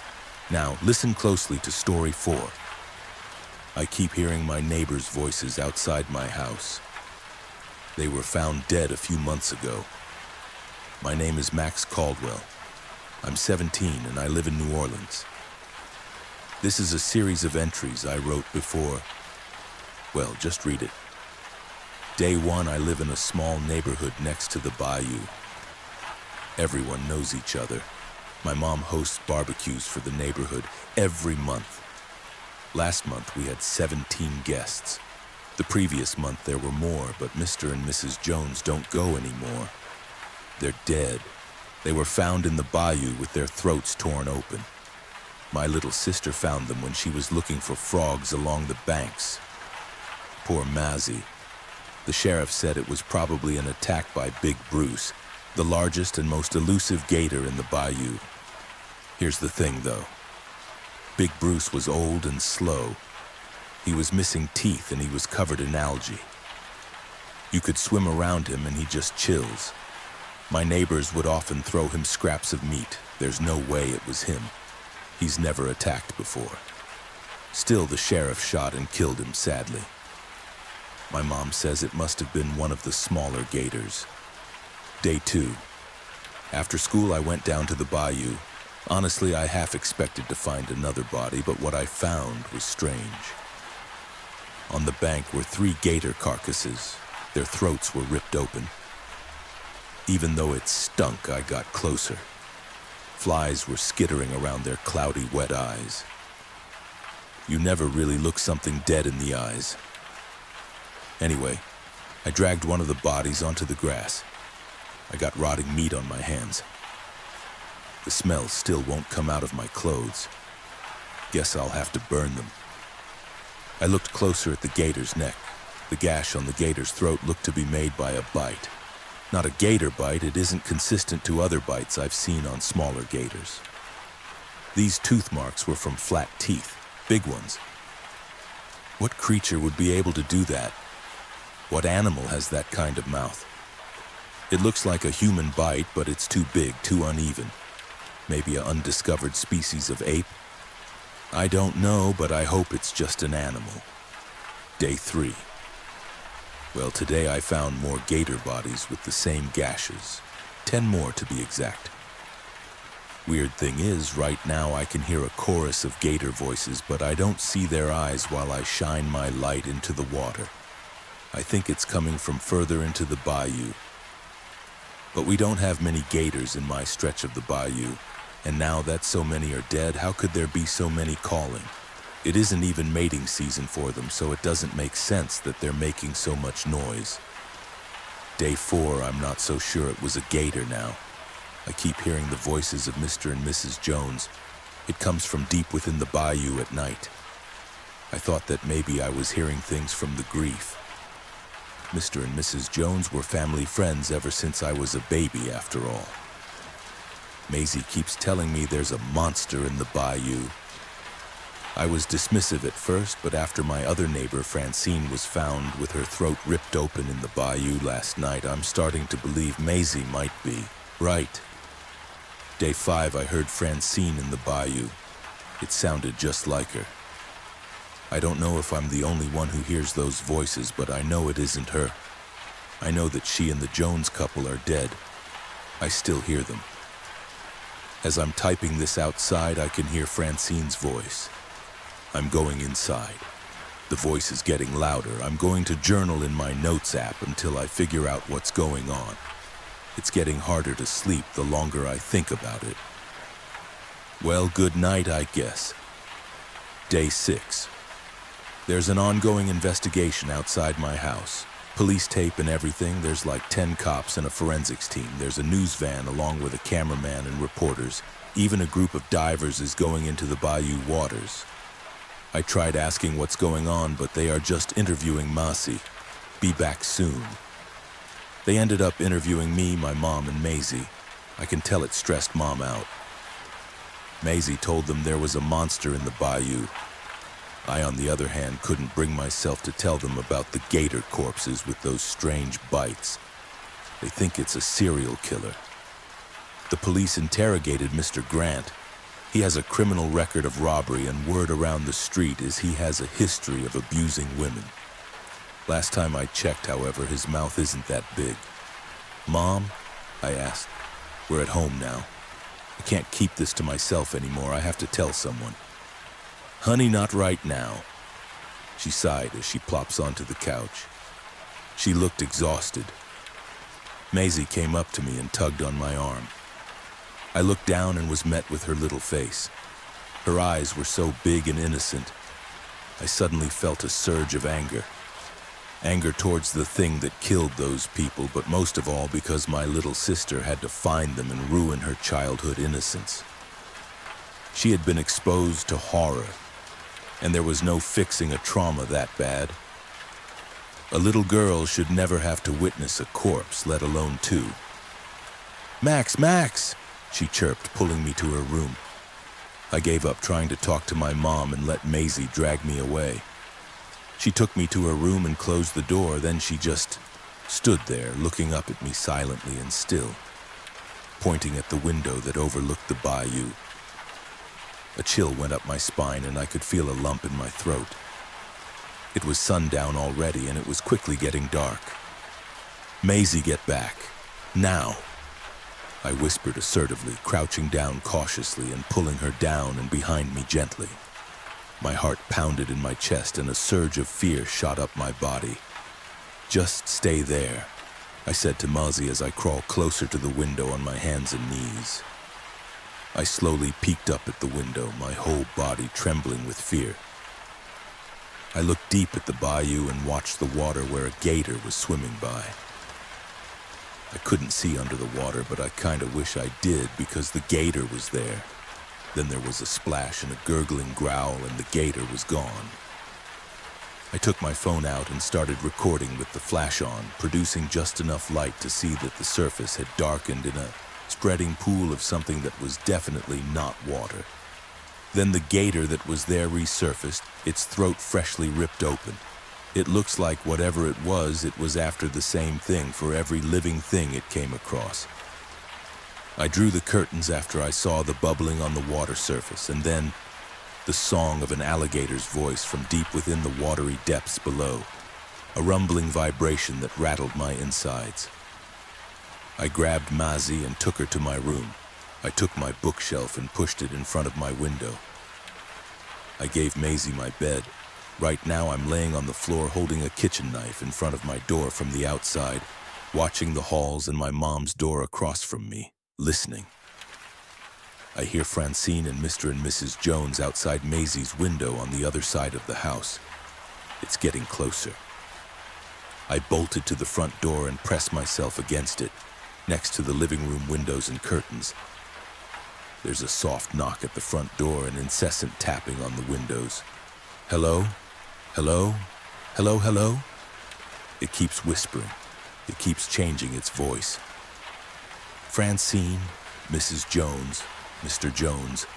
Now, listen closely to Story 4. I keep hearing my neighbors' voices outside my house. They were found dead a few months ago. My name is Max Caldwell. I'm 17 and I live in New Orleans. This is a series of entries I wrote before. Well, just read it. Day 1, I live in a small neighborhood next to the bayou. Everyone knows each other. My mom hosts barbecues for the neighborhood every month. Last month, we had 17 guests. The previous month, there were more, but Mr. and Mrs. Jones don't go anymore. They're dead. They were found in the bayou with their throats torn open. My little sister found them when she was looking for frogs along the banks. Poor Mazzy. The sheriff said it was probably an attack by Big Bruce, the largest and most elusive gator in the bayou. Here's the thing, though. Big Bruce was old and slow. He was missing teeth and he was covered in algae. You could swim around him and he just chills. My neighbors would often throw him scraps of meat. There's no way it was him. He's never attacked before. Still, the sheriff shot and killed him, sadly. My mom says it must have been one of the smaller gators. Day 2. After school, I went down to the bayou. Honestly, I half expected to find another body, but what I found was strange. On the bank were 3 gator carcasses. Their throats were ripped open. Even though it stunk, I got closer. Flies were skittering around their cloudy, wet eyes. You never really look something dead in the eyes. Anyway, I dragged one of the bodies onto the grass. I got rotting meat on my hands. The smell still won't come out of my clothes. Guess I'll have to burn them. I looked closer at the gator's neck. The gash on the gator's throat looked to be made by a bite. Not a gator bite, it isn't consistent to other bites I've seen on smaller gators. These tooth marks were from flat teeth, big ones. What creature would be able to do that? What animal has that kind of mouth? It looks like a human bite, but it's too big, too uneven. Maybe an undiscovered species of ape? I don't know, but I hope it's just an animal. Day 3. Well, today I found more gator bodies with the same gashes. 10 more to be exact. Weird thing is, right now I can hear a chorus of gator voices, but I don't see their eyes while I shine my light into the water. I think it's coming from further into the bayou. But we don't have many gators in my stretch of the bayou, and now that so many are dead, how could there be so many calling? It isn't even mating season for them, so it doesn't make sense that they're making so much noise. Day 4, I'm not so sure it was a gator now. I keep hearing the voices of Mr. and Mrs. Jones. It comes from deep within the bayou at night. I thought that maybe I was hearing things from the grief. Mr. and Mrs. Jones were family friends ever since I was a baby, after all. Maisie keeps telling me there's a monster in the bayou. I was dismissive at first, but after my other neighbor Francine was found with her throat ripped open in the bayou last night, I'm starting to believe Maisie might be right. Day 5, I heard Francine in the bayou. It sounded just like her. I don't know if I'm the only one who hears those voices, but I know it isn't her. I know that she and the Jones couple are dead. I still hear them. As I'm typing this outside, I can hear Francine's voice. I'm going inside. The voice is getting louder. I'm going to journal in my notes app until I figure out what's going on. It's getting harder to sleep the longer I think about it. Well, good night, I guess. Day 6. There's an ongoing investigation outside my house. Police tape and everything. There's like 10 cops and a forensics team. There's a news van along with a cameraman and reporters. Even a group of divers is going into the bayou waters. I tried asking what's going on, but they are just interviewing Masi. Be back soon. They ended up interviewing me, my mom, and Maisie. I can tell it stressed Mom out. Maisie told them there was a monster in the bayou. I, on the other hand, couldn't bring myself to tell them about the gator corpses with those strange bites. They think it's a serial killer. The police interrogated Mr. Grant. He has a criminal record of robbery, and word around the street is he has a history of abusing women. Last time I checked, however, his mouth isn't that big. Mom? I asked. We're at home now. I can't keep this to myself anymore. I have to tell someone. Honey, not right now. She sighed as she plops onto the couch. She looked exhausted. Maisie came up to me and tugged on my arm. I looked down and was met with her little face. Her eyes were so big and innocent. I suddenly felt a surge of anger. Anger towards the thing that killed those people, but most of all because my little sister had to find them and ruin her childhood innocence. She had been exposed to horror, and there was no fixing a trauma that bad. A little girl should never have to witness a corpse, let alone two. "Max, Max!" she chirped, pulling me to her room. I gave up trying to talk to my mom and let Maisie drag me away. She took me to her room and closed the door, then she just stood there, looking up at me silently and still, pointing at the window that overlooked the bayou. A chill went up my spine and I could feel a lump in my throat. It was sundown already and it was quickly getting dark. "Maisie, get back. Now!" I whispered assertively, crouching down cautiously and pulling her down and behind me gently. My heart pounded in my chest and a surge of fear shot up my body. "Just stay there," I said to Maisie as I crawled closer to the window on my hands and knees. I slowly peeked up at the window, my whole body trembling with fear. I looked deep at the bayou and watched the water where a gator was swimming by. I couldn't see under the water, but I kinda wish I did because the gator was there. Then there was a splash and a gurgling growl and the gator was gone. I took my phone out and started recording with the flash on, producing just enough light to see that the surface had darkened in a spreading pool of something that was definitely not water. Then the gator that was there resurfaced, its throat freshly ripped open. It looks like whatever it was after the same thing for every living thing it came across. I drew the curtains after I saw the bubbling on the water surface, and then the song of an alligator's voice from deep within the watery depths below, a rumbling vibration that rattled my insides. I grabbed Maisie and took her to my room. I took my bookshelf and pushed it in front of my window. I gave Maisie my bed. Right now I'm laying on the floor holding a kitchen knife in front of my door from the outside, watching the halls and my mom's door across from me, listening. I hear Francine and Mr. and Mrs. Jones outside Maisie's window on the other side of the house. It's getting closer. I bolted to the front door and pressed myself against it, next to the living room windows and curtains. There's a soft knock at the front door and incessant tapping on the windows. "Hello? Hello? Hello, hello?" It keeps whispering. It keeps changing its voice. Francine, Mrs. Jones, Mr. Jones.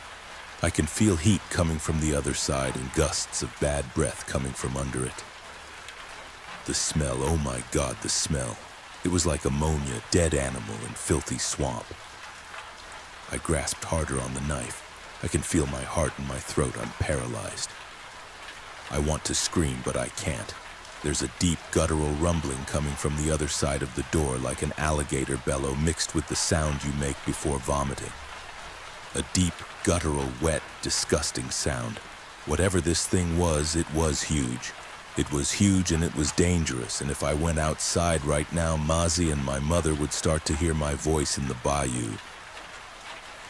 I can feel heat coming from the other side and gusts of bad breath coming from under it. The smell, oh my God, the smell. It was like ammonia, dead animal, and filthy swamp. I grasped harder on the knife. I can feel my heart in my throat. I'm paralyzed. I want to scream, but I can't. There's a deep, guttural rumbling coming from the other side of the door like an alligator bellow mixed with the sound you make before vomiting. A deep, guttural, wet, disgusting sound. Whatever this thing was, it was huge. It was huge and it was dangerous, and if I went outside right now, Maisie and my mother would start to hear my voice in the bayou.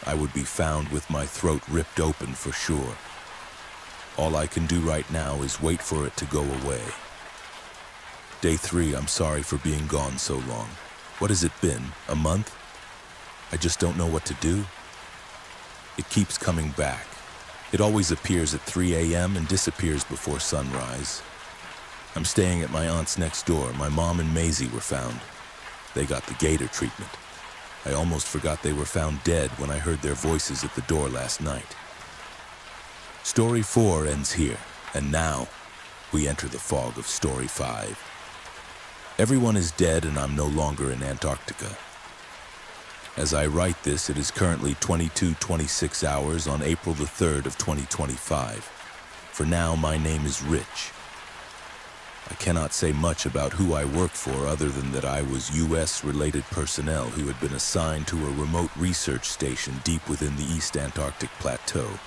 I would be found with my throat ripped open for sure. All I can do right now is wait for it to go away. Day 3, I'm sorry for being gone so long. What has it been? A month? I just don't know what to do. It keeps coming back. It always appears at 3 a.m. and disappears before sunrise. I'm staying at my aunt's next door. My mom and Maisie were found. They got the gator treatment. I almost forgot they were found dead when I heard their voices at the door last night. Story 4 ends here, and now we enter the fog of Story 5. Everyone is dead and I'm no longer in Antarctica. As I write this, it is currently 22:26 hours on April the 3rd of 2025. For now, my name is Rich. I cannot say much about who I work for other than that I was U.S.-related personnel who had been assigned to a remote research station deep within the East Antarctic Plateau,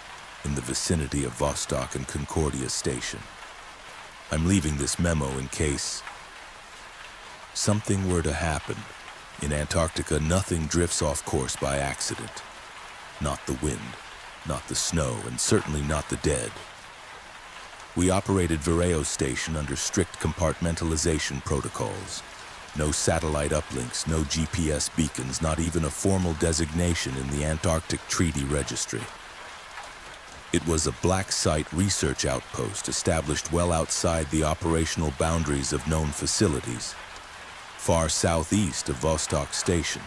in the vicinity of Vostok and Concordia Station. I'm leaving this memo in case something were to happen. In Antarctica, nothing drifts off course by accident. Not the wind, not the snow, and certainly not the dead. We operated Vireo Station under strict compartmentalization protocols. No satellite uplinks, no GPS beacons, not even a formal designation in the Antarctic Treaty Registry. It was a black site research outpost established well outside the operational boundaries of known facilities, far southeast of Vostok Station.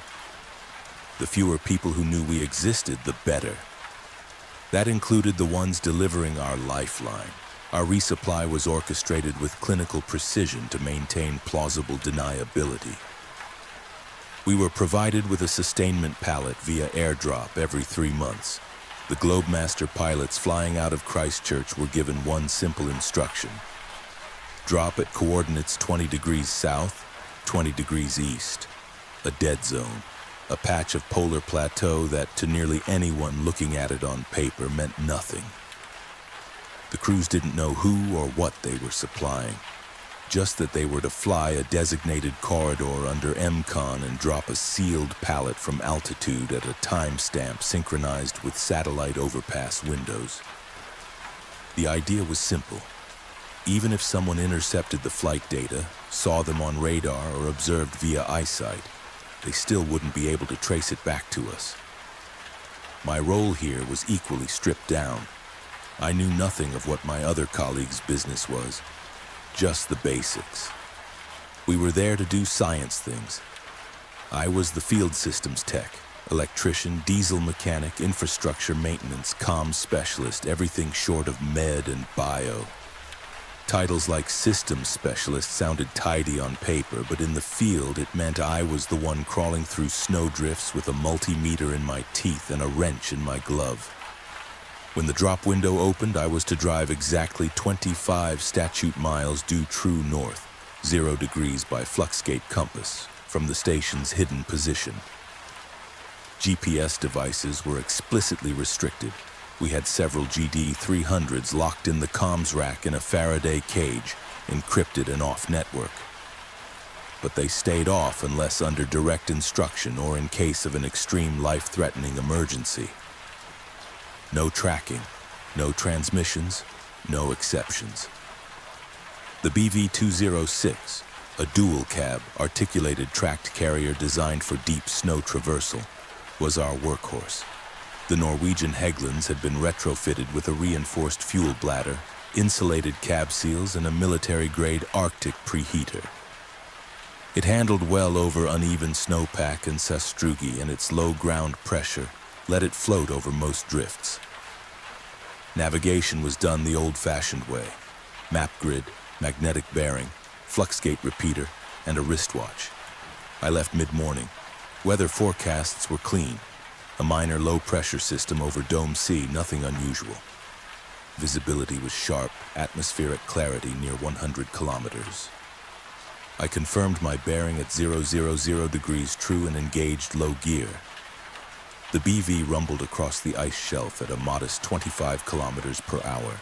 The fewer people who knew we existed, the better. That included the ones delivering our lifeline. Our resupply was orchestrated with clinical precision to maintain plausible deniability. We were provided with a sustainment pallet via airdrop every 3 months. The Globemaster pilots flying out of Christchurch were given one simple instruction: drop at coordinates 20 degrees south, 20 degrees east. A dead zone, a patch of polar plateau that, to nearly anyone looking at it on paper, meant nothing. The crews didn't know who or what they were supplying, just that they were to fly a designated corridor under MCON and drop a sealed pallet from altitude at a timestamp synchronized with satellite overpass windows. The idea was simple. Even if someone intercepted the flight data, saw them on radar, or observed via eyesight, they still wouldn't be able to trace it back to us. My role here was equally stripped down. I knew nothing of what my other colleagues' business was, just the basics. We were there to do science things. I was the field systems tech, electrician, diesel mechanic, infrastructure maintenance, comms specialist, everything short of med and bio. Titles like systems specialist sounded tidy on paper, but in the field it meant I was the one crawling through snowdrifts with a multimeter in my teeth and a wrench in my glove. When the drop window opened, I was to drive exactly 25 statute miles due true north, 0 degrees by Fluxgate compass, from the station's hidden position. GPS devices were explicitly restricted. We had several GD300s locked in the comms rack in a Faraday cage, encrypted and off-network. But they stayed off unless under direct instruction or in case of an extreme life-threatening emergency. No tracking, no transmissions, no exceptions. The BV-206, a dual-cab, articulated tracked carrier designed for deep snow traversal, was our workhorse. The Norwegian Hägglunds had been retrofitted with a reinforced fuel bladder, insulated cab seals, and a military-grade Arctic preheater. It handled well over uneven snowpack and sastrugi, and its low ground pressure let it float over most drifts. Navigation was done the old-fashioned way: map grid, magnetic bearing, Fluxgate repeater, and a wristwatch. I left mid-morning. Weather forecasts were clean. A minor low-pressure system over Dome C, nothing unusual. Visibility was sharp, atmospheric clarity near 100 kilometers. I confirmed my bearing at 000 degrees true and engaged low gear. The BV rumbled across the ice shelf at a modest 25 kilometers per hour,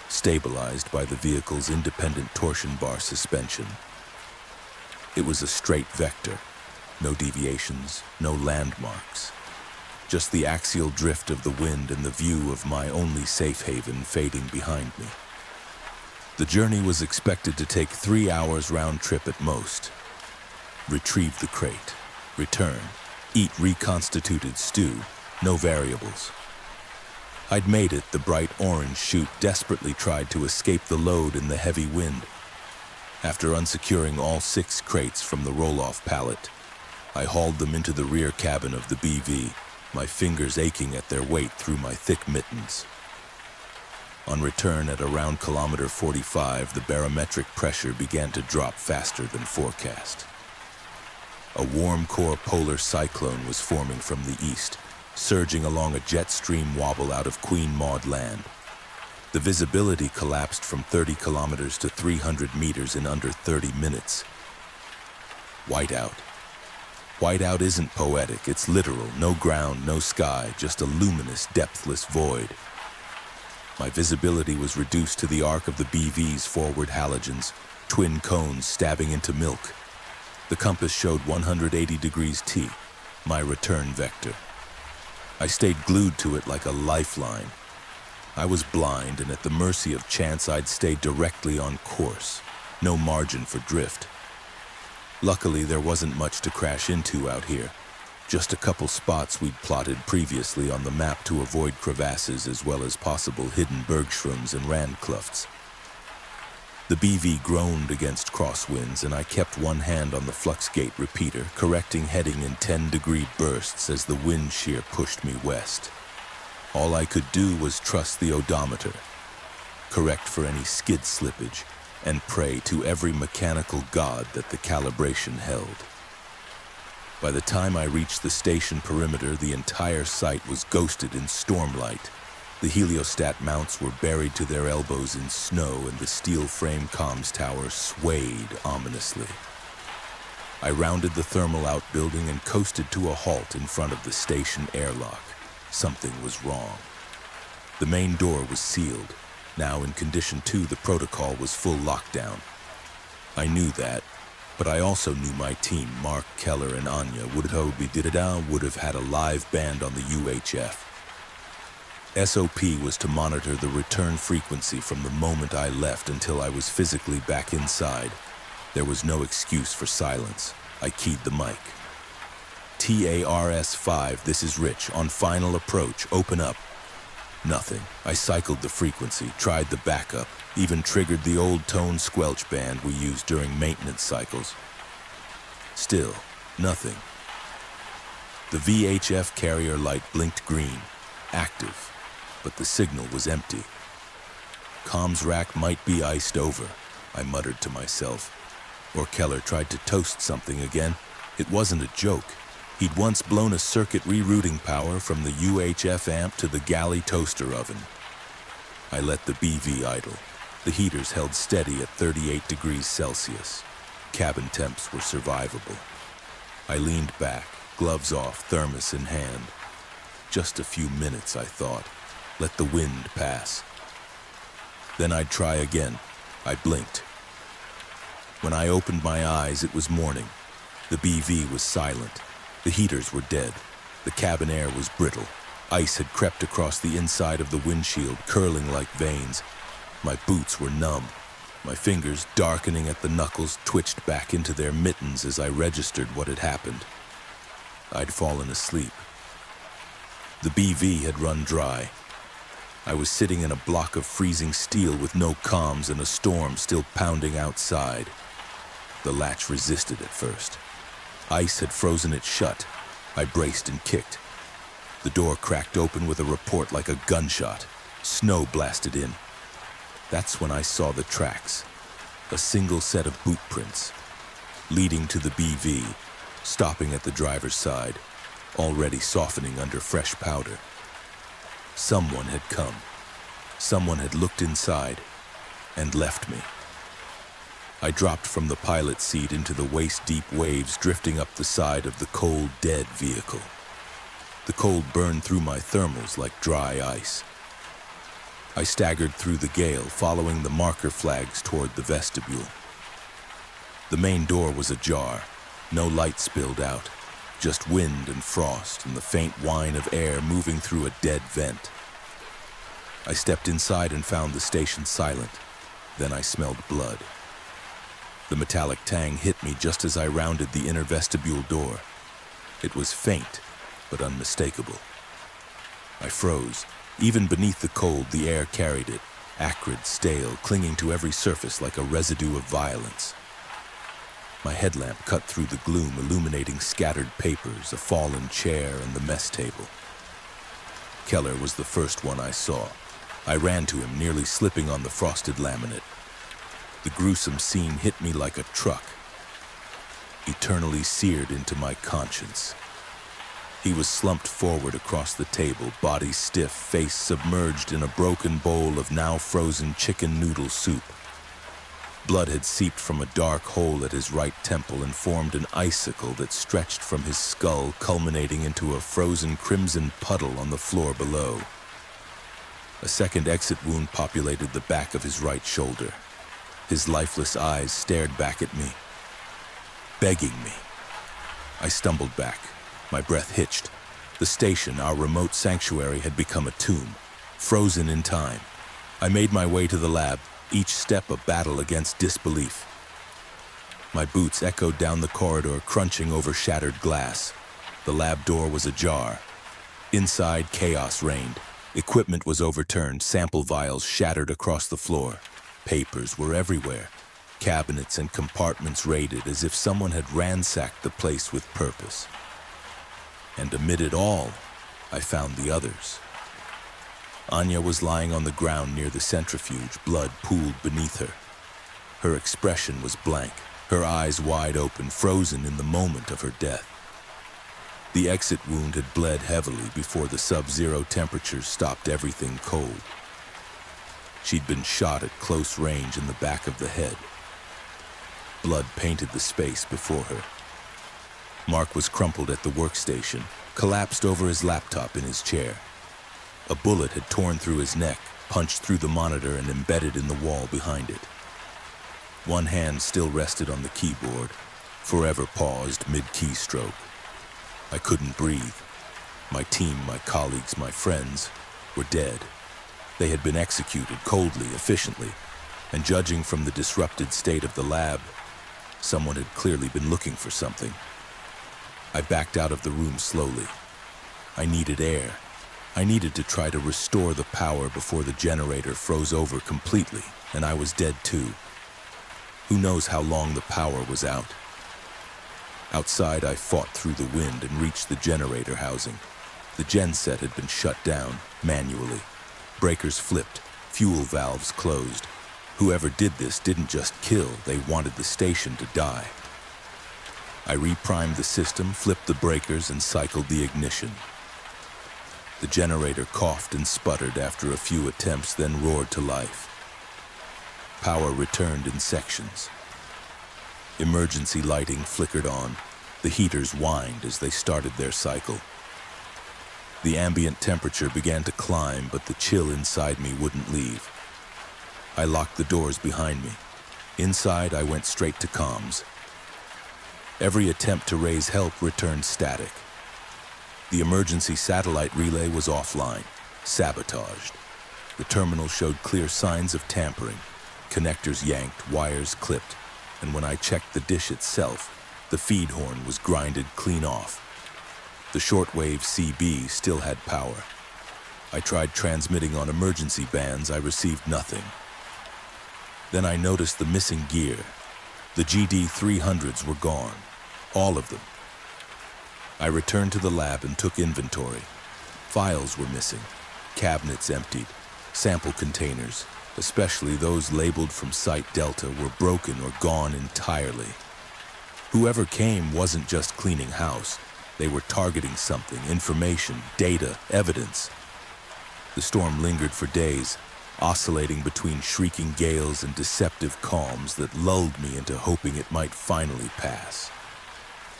stabilized by the vehicle's independent torsion bar suspension. It was a straight vector, no deviations, no landmarks. Just the axial drift of the wind and the view of my only safe haven fading behind me. The journey was expected to take 3 hours round trip at most. Retrieve the crate, return, eat reconstituted stew, no variables. I'd made it. The bright orange chute desperately tried to escape the load in the heavy wind. After unsecuring all 6 crates from the roll-off pallet, I hauled them into the rear cabin of the BV, my fingers aching at their weight through my thick mittens. On return at around kilometer 45, the barometric pressure began to drop faster than forecast. A warm core polar cyclone was forming from the east, surging along a jet stream wobble out of Queen Maud Land. The visibility collapsed from 30 kilometers to 300 meters in under 30 minutes. Whiteout. Whiteout isn't poetic, it's literal. No ground, no sky, just a luminous, depthless void. My visibility was reduced to the arc of the BV's forward halogens, twin cones stabbing into milk. The compass showed 180 degrees T, my return vector. I stayed glued to it like a lifeline. I was blind and at the mercy of chance. I'd stayed directly on course, no margin for drift. Luckily, there wasn't much to crash into out here. just a couple spots we'd plotted previously on the map to avoid crevasses as well as possible hidden bergschrunds and randklufts. The BV groaned against crosswinds, and I kept one hand on the fluxgate repeater, correcting heading in 10-degree bursts as the wind shear pushed me west. All I could do was trust the odometer, correct for any skid slippage, and pray to every mechanical god that the calibration held. By the time I reached the station perimeter, the entire site was ghosted in stormlight. The heliostat mounts were buried to their elbows in snow, and the steel frame comms tower swayed ominously. I rounded the thermal outbuilding and coasted to a halt in front of the station airlock. Something was wrong. The main door was sealed. Now in Condition 2, the protocol was full lockdown. I knew that, but I also knew my team, Mark, Keller, and Anya, would have had a live band on the UHF. SOP was to monitor the return frequency from the moment I left until I was physically back inside. There was no excuse for silence. I keyed the mic. TARS-5, this is Rich. On final approach, open up. Nothing. I cycled the frequency, tried the backup, even triggered the old tone squelch band we used during maintenance cycles. Still, nothing. The VHF carrier light blinked green, active, but the signal was empty. Comms rack might be iced over, I muttered to myself. Or Keller tried to toast something again. It wasn't a joke. He'd once blown a circuit rerouting power from the UHF amp to the galley toaster oven. I let the BV idle. The heaters held steady at 38 degrees Celsius. Cabin temps were survivable. I leaned back, gloves off, thermos in hand. Just a few minutes, I thought. Let the wind pass. Then I'd try again. I blinked. When I opened my eyes, it was morning. The BV was silent. The heaters were dead. The cabin air was brittle. Ice had crept across the inside of the windshield, curling like veins. My boots were numb. My fingers, darkening at the knuckles, twitched back into their mittens as I registered what had happened. I'd fallen asleep. The BV had run dry. I was sitting in a block of freezing steel with no comms and a storm still pounding outside. The latch resisted at first. Ice had frozen it shut. I braced and kicked. The door cracked open with a report like a gunshot. Snow blasted in. That's when I saw the tracks. A single set of boot prints, leading to the BV, stopping at the driver's side, already softening under fresh powder. Someone had come. Someone had looked inside and left me. I dropped from the pilot seat into the waist-deep waves drifting up the side of the cold, dead vehicle. The cold burned through my thermals like dry ice. I staggered through the gale, following the marker flags toward the vestibule. The main door was ajar. No light spilled out, just wind and frost and the faint whine of air moving through a dead vent. I stepped inside and found the station silent. Then I smelled blood. The metallic tang hit me just as I rounded the inner vestibule door. It was faint, but unmistakable. I froze. Even beneath the cold, the air carried it, acrid, stale, clinging to every surface like a residue of violence. My headlamp cut through the gloom, illuminating scattered papers, a fallen chair, and the mess table. Keller was the first one I saw. I ran to him, nearly slipping on the frosted laminate. The gruesome scene hit me like a truck, eternally seared into my conscience. He was slumped forward across the table, body stiff, face submerged in a broken bowl of now frozen chicken noodle soup. Blood had seeped from a dark hole at his right temple and formed an icicle that stretched from his skull, culminating into a frozen crimson puddle on the floor below. A second exit wound populated the back of his right shoulder. His lifeless eyes stared back at me, begging me. I stumbled back. My breath hitched. The station, our remote sanctuary, had become a tomb, frozen in time. I made my way to the lab, each step a battle against disbelief. My boots echoed down the corridor, crunching over shattered glass. The lab door was ajar. Inside, chaos reigned. Equipment was overturned, sample vials shattered across the floor. Papers were everywhere. Cabinets and compartments raided as if someone had ransacked the place with purpose. And amid it all, I found the others. Anya was lying on the ground near the centrifuge, blood pooled beneath her. Her expression was blank, her eyes wide open, frozen in the moment of her death. The exit wound had bled heavily before the sub-zero temperatures stopped everything cold. She'd been shot at close range in the back of the head. Blood painted the space before her. Mark was crumpled at the workstation, collapsed over his laptop in his chair. A bullet had torn through his neck, punched through the monitor and embedded in the wall behind it. One hand still rested on the keyboard, forever paused mid-keystroke. I couldn't breathe. My team, my colleagues, my friends were dead. They had been executed coldly, efficiently, and judging from the disrupted state of the lab, someone had clearly been looking for something. I backed out of the room slowly. I needed air. I needed to try to restore the power before the generator froze over completely, and I was dead too. Who knows how long the power was out? Outside, I fought through the wind and reached the generator housing. The genset had been shut down, manually. Breakers flipped, fuel valves closed. Whoever did this didn't just kill, they wanted the station to die. I reprimed the system, flipped the breakers, and cycled the ignition. The generator coughed and sputtered after a few attempts, then roared to life. Power returned in sections. Emergency lighting flickered on. The heaters whined as they started their cycle. The ambient temperature began to climb, but the chill inside me wouldn't leave. I locked the doors behind me. Inside, I went straight to comms. Every attempt to raise help returned static. The emergency satellite relay was offline, sabotaged. The terminal showed clear signs of tampering. Connectors yanked, wires clipped, and when I checked the dish itself, the feed horn was grinded clean off. The shortwave CB still had power. I tried transmitting on emergency bands. I received nothing. Then I noticed the missing gear. The GD300s were gone, all of them. I returned to the lab and took inventory. Files were missing, cabinets emptied, sample containers, especially those labeled from Site Delta, were broken or gone entirely. Whoever came wasn't just cleaning house. They were targeting something, information, data, evidence. The storm lingered for days, oscillating between shrieking gales and deceptive calms that lulled me into hoping it might finally pass.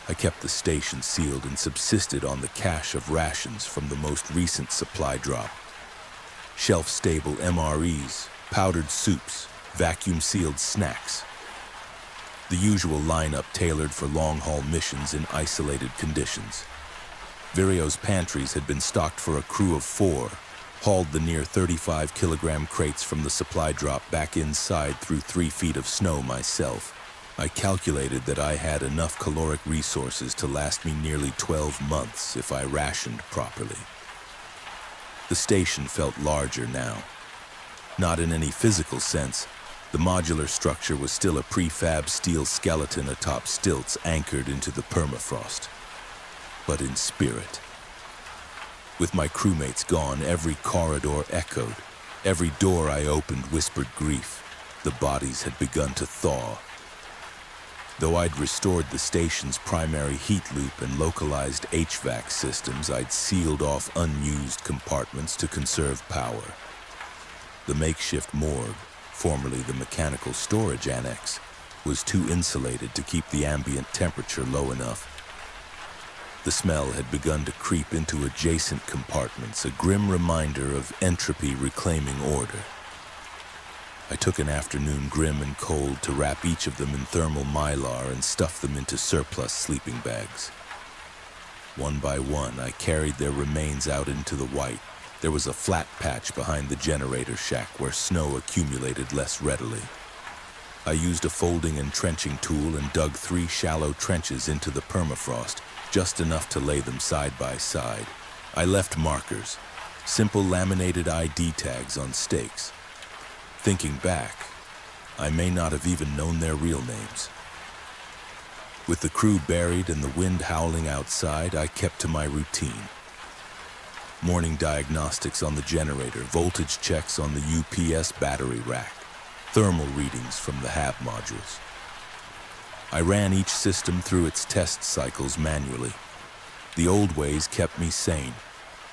I kept the station sealed and subsisted on the cache of rations from the most recent supply drop. Shelf-stable MREs, powdered soups, vacuum-sealed snacks. The usual lineup tailored for long-haul missions in isolated conditions. Vireo's pantries had been stocked for a crew of 4, hauled the near 35-kilogram crates from the supply drop back inside through 3 feet of snow myself. I calculated that I had enough caloric resources to last me nearly 12 months if I rationed properly. The station felt larger now. Not in any physical sense. The modular structure was still a prefab steel skeleton atop stilts anchored into the permafrost. But in spirit. With my crewmates gone, every corridor echoed. Every door I opened whispered grief. The bodies had begun to thaw. Though I'd restored the station's primary heat loop and localized HVAC systems, I'd sealed off unused compartments to conserve power. The makeshift morgue, formerly the mechanical storage annex, was too insulated to keep the ambient temperature low enough. The smell had begun to creep into adjacent compartments, a grim reminder of entropy reclaiming order. I took an afternoon grim and cold to wrap each of them in thermal mylar and stuff them into surplus sleeping bags. One by one, I carried their remains out into the white. There was a flat patch behind the generator shack where snow accumulated less readily. I used a folding and trenching tool and dug 3 shallow trenches into the permafrost, just enough to lay them side by side. I left markers, simple laminated ID tags on stakes. Thinking back, I may not have even known their real names. With the crew buried and the wind howling outside, I kept to my routine. Morning diagnostics on the generator, voltage checks on the UPS battery rack, thermal readings from the hab modules. I ran each system through its test cycles manually. The old ways kept me sane.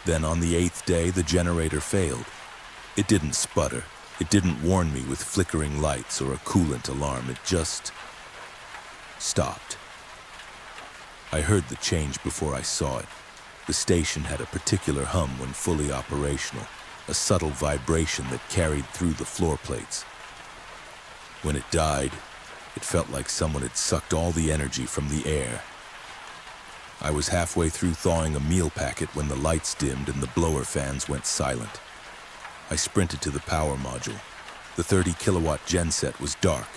Then on the 8th day, the generator failed. It didn't sputter. It didn't warn me with flickering lights or a coolant alarm. It just stopped. I heard the change before I saw it. The station had a particular hum when fully operational, a subtle vibration that carried through the floor plates. When it died, it felt like someone had sucked all the energy from the air. I was halfway through thawing a meal packet when the lights dimmed and the blower fans went silent. I sprinted to the power module. The 30-kilowatt genset was dark.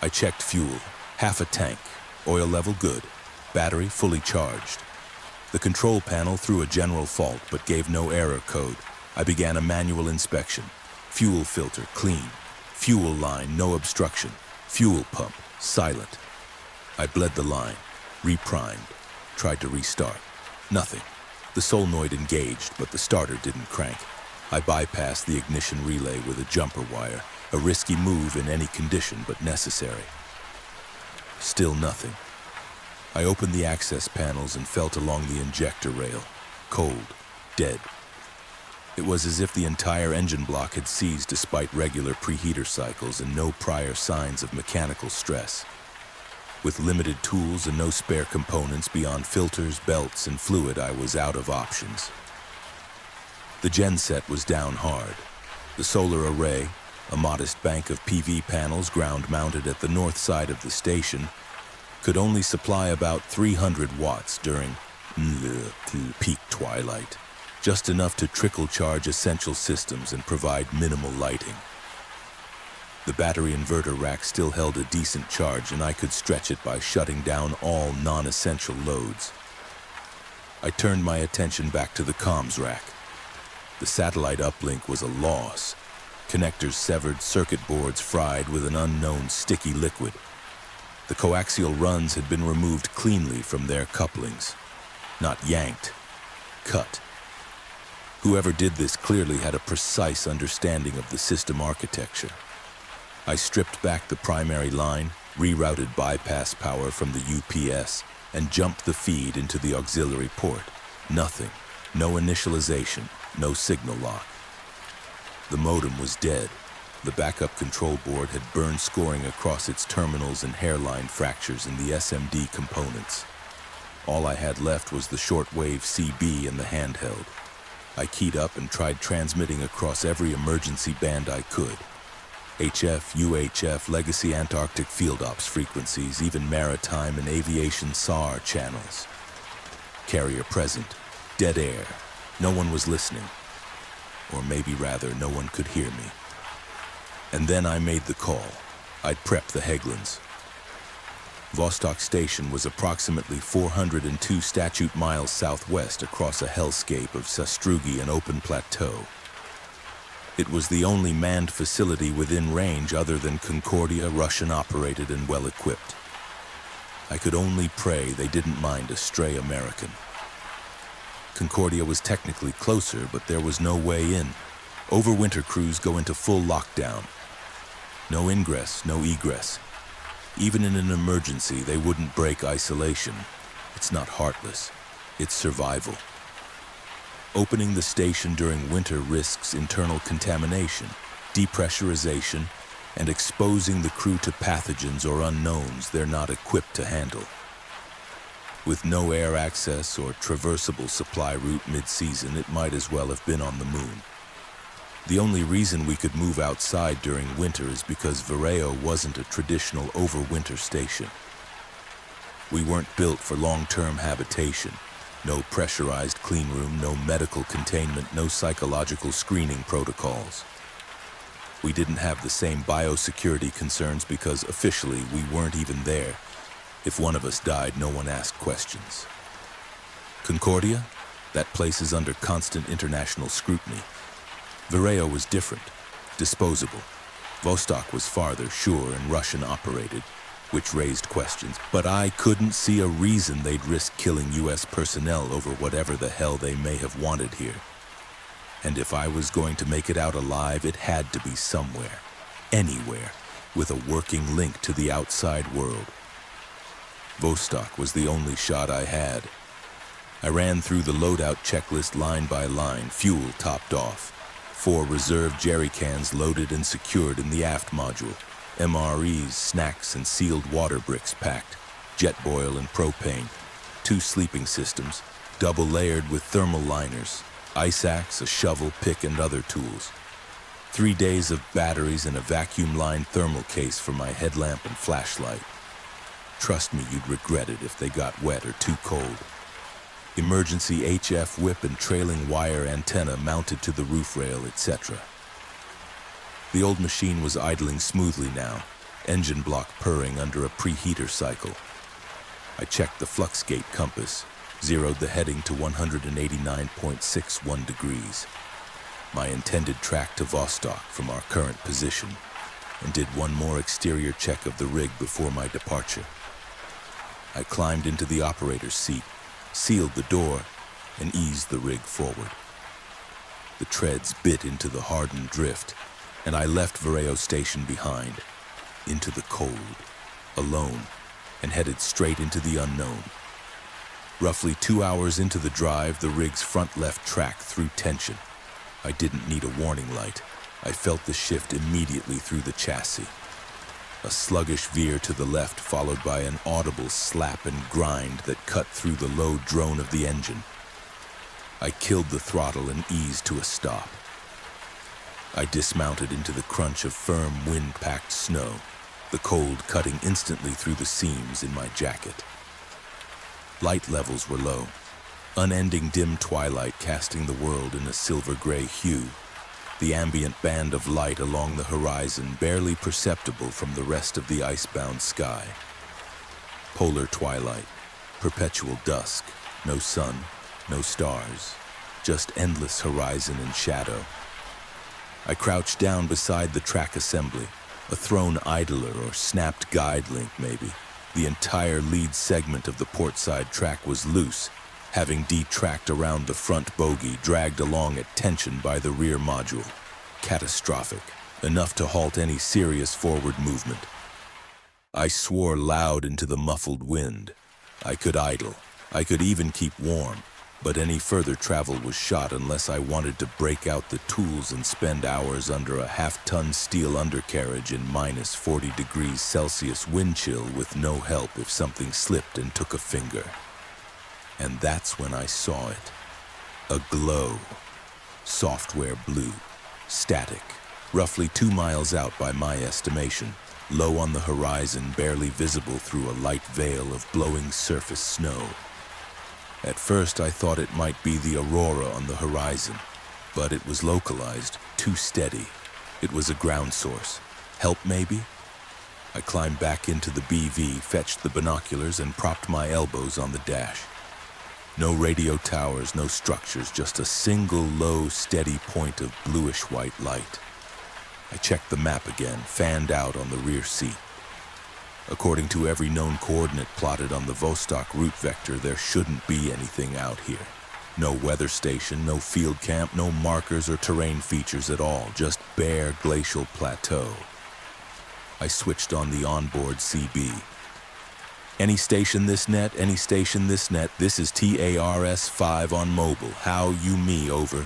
I checked fuel, half a tank, oil level good, battery fully charged. The control panel threw a general fault but gave no error code. I began a manual inspection. Fuel filter, clean. Fuel line, no obstruction. Fuel pump, silent. I bled the line, reprimed, tried to restart. Nothing. The solenoid engaged, but the starter didn't crank. I bypassed the ignition relay with a jumper wire, a risky move in any condition but necessary. Still nothing. I opened the access panels and felt along the injector rail, cold, dead. It was as if the entire engine block had seized despite regular preheater cycles and no prior signs of mechanical stress. With limited tools and no spare components beyond filters, belts, and fluid, I was out of options. The genset was down hard. The solar array, a modest bank of PV panels ground-mounted at the north side of the station, could only supply about 300 watts during peak twilight, just enough to trickle-charge essential systems and provide minimal lighting. The battery inverter rack still held a decent charge, and I could stretch it by shutting down all non-essential loads. I turned my attention back to the comms rack. The satellite uplink was a loss. Connectors severed, circuit boards fried with an unknown sticky liquid. The coaxial runs had been removed cleanly from their couplings. Not yanked, cut. Whoever did this clearly had a precise understanding of the system architecture. I stripped back the primary line, rerouted bypass power from the UPS, and jumped the feed into the auxiliary port. Nothing. No initialization. No signal lock. The modem was dead. The backup control board had burned scoring across its terminals and hairline fractures in the SMD components. All I had left was the shortwave CB and the handheld. I keyed up and tried transmitting across every emergency band I could. HF, UHF, Legacy Antarctic Field Ops frequencies, even maritime and aviation SAR channels. Carrier present. Dead air. No one was listening. Or maybe rather, no one could hear me. And then I made the call. I'd prepped the Heglins. Vostok Station was approximately 402 statute miles southwest across a hellscape of sastrugi and open plateau. It was the only manned facility within range other than Concordia, Russian-operated and well-equipped. I could only pray they didn't mind a stray American. Concordia was technically closer, but there was no way in. Overwinter crews go into full lockdown. No ingress, no egress. Even in an emergency, they wouldn't break isolation. It's not heartless. It's survival. Opening the station during winter risks internal contamination, depressurization, and exposing the crew to pathogens or unknowns they're not equipped to handle. With no air access or traversable supply route mid-season, it might as well have been on the moon. The only reason we could move outside during winter is because Vireo wasn't a traditional overwinter station. We weren't built for long-term habitation. No pressurized clean room, no medical containment, no psychological screening protocols. We didn't have the same biosecurity concerns because officially we weren't even there. If one of us died, no one asked questions. Concordia? That place is under constant international scrutiny. Vireo was different, disposable. Vostok was farther, sure, and Russian-operated, which raised questions. But I couldn't see a reason they'd risk killing U.S. personnel over whatever the hell they may have wanted here. And if I was going to make it out alive, it had to be somewhere, anywhere, with a working link to the outside world. Vostok was the only shot I had. I ran through the loadout checklist line by line, fuel topped off. 4 reserve jerry cans loaded and secured in the aft module. MREs, snacks, and sealed water bricks packed. Jet boil and propane. 2 sleeping systems, double layered with thermal liners. Ice axe, a shovel, pick, and other tools. 3 days of batteries and a vacuum-lined thermal case for my headlamp and flashlight. Trust me, you'd regret it if they got wet or too cold. Emergency HF whip and trailing wire antenna mounted to the roof rail, etc. The old machine was idling smoothly now, engine block purring under a preheater cycle. I checked the flux gate compass, zeroed the heading to 189.61 degrees, my intended track to Vostok from our current position, and did one more exterior check of the rig before my departure. I climbed into the operator's seat, sealed the door, and eased the rig forward. The treads bit into the hardened drift, and I left Vireo Station behind, into the cold, alone, and headed straight into the unknown. Roughly 2 hours into the drive, the rig's front left track threw tension. I didn't need a warning light. I felt the shift immediately through the chassis. A sluggish veer to the left, followed by an audible slap and grind that cut through the low drone of the engine. I killed the throttle and eased to a stop. I dismounted into the crunch of firm, wind-packed snow, the cold cutting instantly through the seams in my jacket. Light levels were low, unending dim twilight casting the world in a silver-gray hue, the ambient band of light along the horizon barely perceptible from the rest of the icebound sky. Polar twilight, perpetual dusk, no sun, no stars, just endless horizon and shadow. I crouched down beside the track assembly, a thrown idler or snapped guide link maybe. The entire lead segment of the portside track was loose, having detracked around the front bogie, dragged along at tension by the rear module. Catastrophic, enough to halt any serious forward movement. I swore loud into the muffled wind. I could idle. I could even keep warm, but any further travel was shot unless I wanted to break out the tools and spend hours under a half-ton steel undercarriage in minus 40 degrees Celsius wind chill with no help if something slipped and took a finger. And that's when I saw it. A glow. Software blue. Static. Roughly 2 miles out by my estimation. Low on the horizon, barely visible through a light veil of blowing surface snow. At first I thought it might be the aurora on the horizon, but it was localized, too steady. It was a ground source. Help maybe? I climbed back into the BV, fetched the binoculars, and propped my elbows on the dash. No radio towers, no structures, just a single low, steady point of bluish-white light. I checked the map again, fanned out on the rear seat. According to every known coordinate plotted on the Vostok route vector, there shouldn't be anything out here. No weather station, no field camp, no markers or terrain features at all, just bare glacial plateau. I switched on the onboard CB. Any station this net, any station this net, this is TARS-5 on mobile. How you me, over.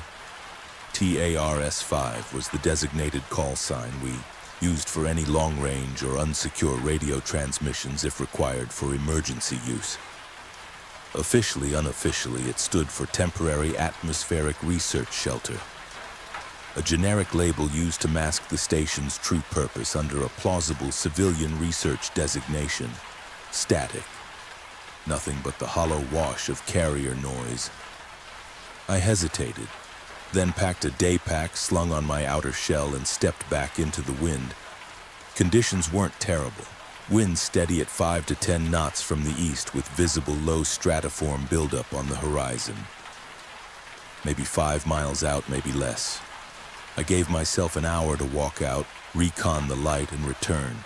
TARS-5 was the designated call sign we used for any long-range or unsecure radio transmissions if required for emergency use. Officially, unofficially, it stood for Temporary Atmospheric Research Shelter, a generic label used to mask the station's true purpose under a plausible civilian research designation. Static. Nothing but the hollow wash of carrier noise. I hesitated. then packed a day pack slung on my outer shell and stepped back into the wind. Conditions weren't terrible. Wind steady at 5 to 10 knots from the east with visible low stratiform buildup on the horizon. Maybe 5 miles out, maybe less. I gave myself an hour to walk out, recon the light, and return.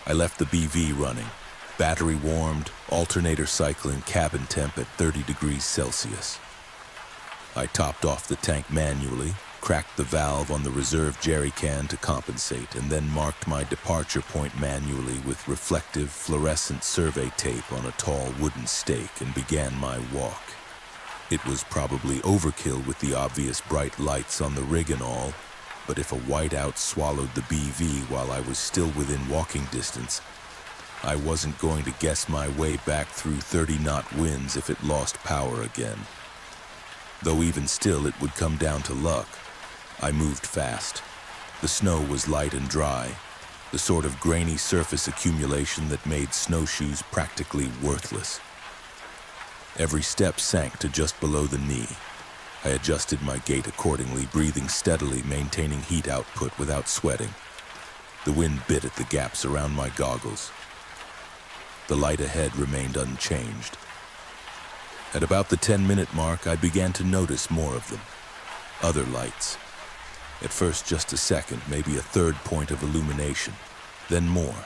I left the BV running, battery warmed, alternator cycling, cabin temp at 30 degrees Celsius. I topped off the tank manually, cracked the valve on the reserve jerry can to compensate, and then marked my departure point manually with reflective fluorescent survey tape on a tall wooden stake and began my walk. It was probably overkill with the obvious bright lights on the rig and all, but if a whiteout swallowed the BV while I was still within walking distance, I wasn't going to guess my way back through 30-knot winds if it lost power again. Though even still it would come down to luck. I moved fast. The snow was light and dry, the sort of grainy surface accumulation that made snowshoes practically worthless. Every step sank to just below the knee. I adjusted my gait accordingly, breathing steadily, maintaining heat output without sweating. The wind bit at the gaps around my goggles. The light ahead remained unchanged. At about the 10-minute mark, I began to notice more of them. Other lights. At first just a second, maybe a third point of illumination, then more.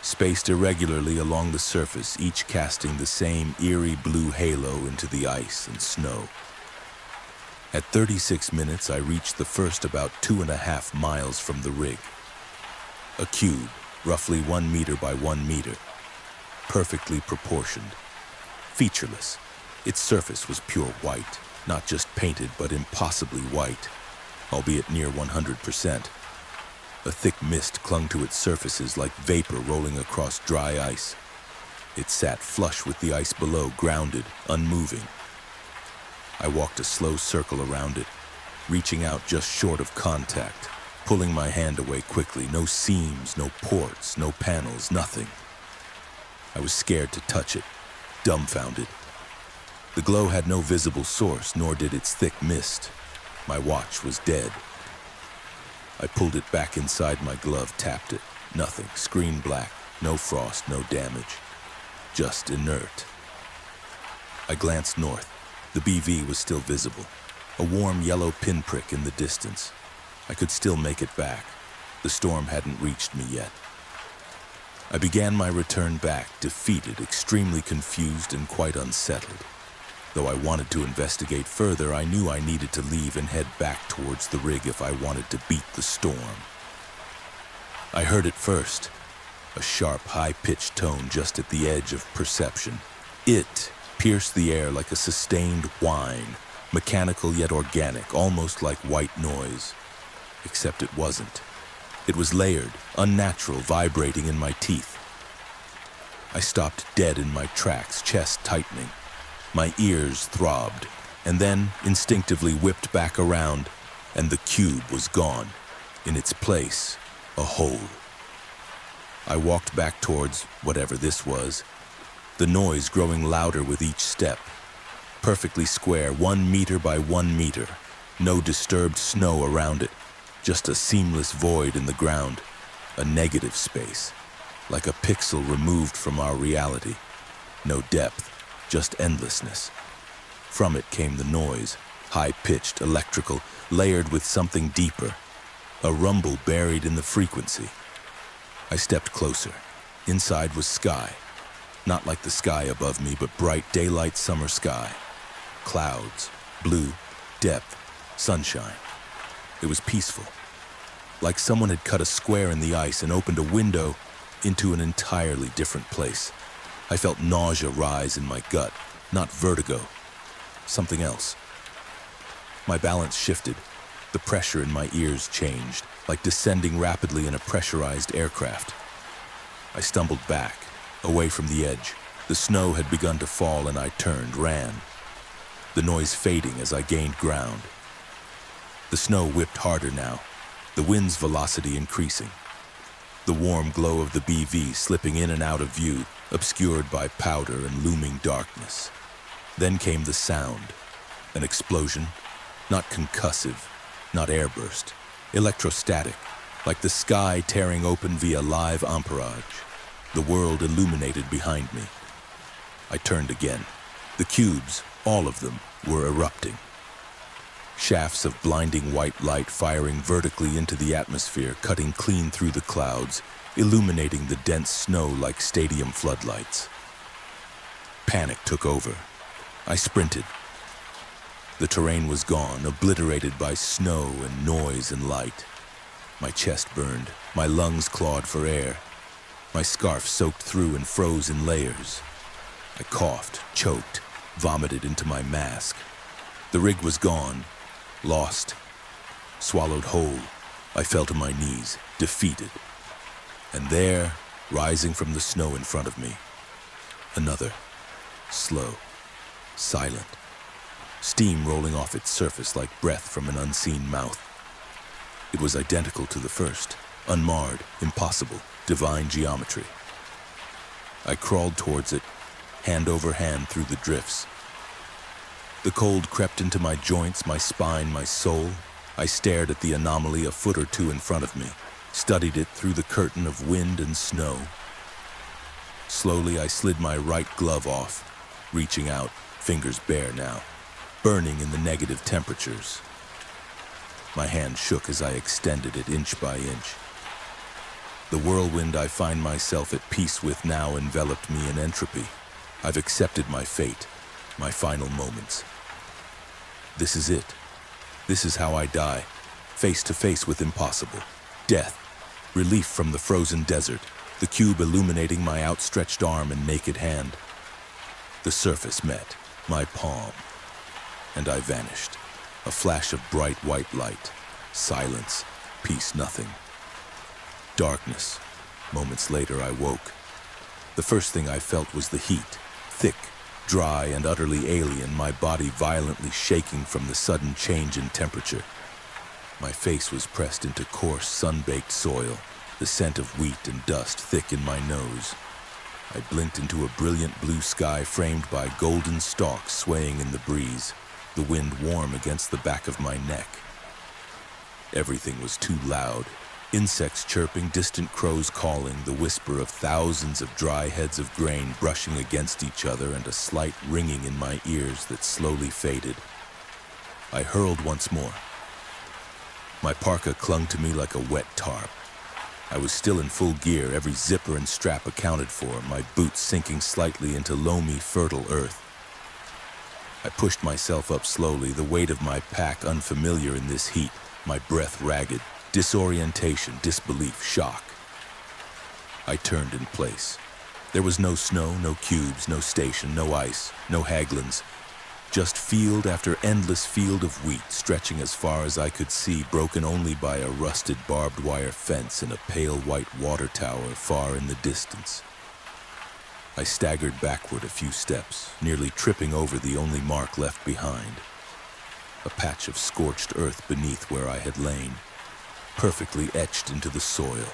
Spaced irregularly along the surface, each casting the same eerie blue halo into the ice and snow. At 36 minutes, I reached the first about 2.5 miles from the rig. A cube, roughly 1 meter by 1 meter, perfectly proportioned, featureless. Its surface was pure white, not just painted but impossibly white, albeit near 100%. A thick mist clung to its surfaces like vapor rolling across dry ice. It sat flush with the ice below, grounded, unmoving. I walked a slow circle around it, reaching out just short of contact, pulling my hand away quickly. No seams, no ports, no panels, nothing. I was scared to touch it, dumbfounded. The glow had no visible source, nor did its thick mist. My watch was dead. I pulled it back inside my glove, tapped it. Nothing. Screen black. No frost, no damage. Just inert. I glanced north. The BV was still visible. A warm yellow pinprick in the distance. I could still make it back. The storm hadn't reached me yet. I began my return back, defeated, extremely confused, and quite unsettled. Though I wanted to investigate further, I knew I needed to leave and head back towards the rig if I wanted to beat the storm. I heard it first, a sharp, high-pitched tone just at the edge of perception. It pierced the air like a sustained whine, mechanical yet organic, almost like white noise. Except it wasn't. It was layered, unnatural, vibrating in my teeth. I stopped dead in my tracks, chest tightening. My ears throbbed, and then instinctively whipped back around, and the cube was gone. In its place, a hole. I walked back towards whatever this was, the noise growing louder with each step. Perfectly square, 1 meter by 1 meter. No disturbed snow around it, just a seamless void in the ground, a negative space, like a pixel removed from our reality. No depth. Just endlessness. From it came the noise, high-pitched, electrical, layered with something deeper, a rumble buried in the frequency. I stepped closer. Inside was sky. Not like the sky above me, but bright daylight summer sky. Clouds, blue, depth, sunshine. It was peaceful. Like someone had cut a square in the ice and opened a window into an entirely different place. I felt nausea rise in my gut, not vertigo, something else. My balance shifted. The pressure in my ears changed, like descending rapidly in a pressurized aircraft. I stumbled back, away from the edge. The snow had begun to fall and I turned, ran. The noise fading as I gained ground. The snow whipped harder now, the wind's velocity increasing. The warm glow of the BV slipping in and out of view, obscured by powder and looming darkness. Then came the sound, an explosion, Not concussive, not airburst. Electrostatic, like the sky tearing open via live amperage. The world illuminated behind me. I turned again. The cubes, all of them, were erupting. Shafts of blinding white light firing vertically into the atmosphere, cutting clean through the clouds, illuminating the dense snow like stadium floodlights. Panic took over. I sprinted. The terrain was gone, obliterated by snow and noise and light. My chest burned, my lungs clawed for air. My scarf soaked through and froze in layers. I coughed, choked, vomited into my mask. The rig was gone, lost, swallowed whole. I fell to my knees, defeated. And there, rising from the snow in front of me, another, slow, silent, steam rolling off its surface like breath from an unseen mouth. It was identical to the first, unmarred, impossible, divine geometry. I crawled towards it, hand over hand through the drifts. The cold crept into my joints, my spine, my soul. I stared at the anomaly a foot or two in front of me, studied it through the curtain of wind and snow. Slowly, I slid my right glove off, reaching out, fingers bare now, burning in the negative temperatures. My hand shook as I extended it inch by inch. The whirlwind I find myself at peace with now enveloped me in entropy. I've accepted my fate, my final moments. This is it. This is how I die, face to face with impossible. Death, relief from the frozen desert, the cube illuminating my outstretched arm and naked hand. The surface met, my palm, and I vanished. A flash of bright white light, silence, peace, nothing. Darkness. Moments later, I woke. The first thing I felt was the heat, thick, dry, and utterly alien, my body violently shaking from the sudden change in temperature. My face was pressed into coarse, sun-baked soil, the scent of wheat and dust thick in my nose. I blinked into a brilliant blue sky framed by golden stalks swaying in the breeze, the wind warm against the back of my neck. Everything was too loud. Insects chirping, distant crows calling, the whisper of thousands of dry heads of grain brushing against each other, and a slight ringing in my ears that slowly faded. I hurled once more. My parka clung to me like a wet tarp. I was still in full gear, every zipper and strap accounted for, my boots sinking slightly into loamy, fertile earth. I pushed myself up slowly, the weight of my pack unfamiliar in this heat, my breath ragged. Disorientation, disbelief, shock. I turned in place. There was no snow, no cubes, no station, no ice, no Haglins. Just field after endless field of wheat, stretching as far as I could see, broken only by a rusted barbed wire fence and a pale white water tower far in the distance. I staggered backward a few steps, nearly tripping over the only mark left behind. A patch of scorched earth beneath where I had lain, perfectly etched into the soil.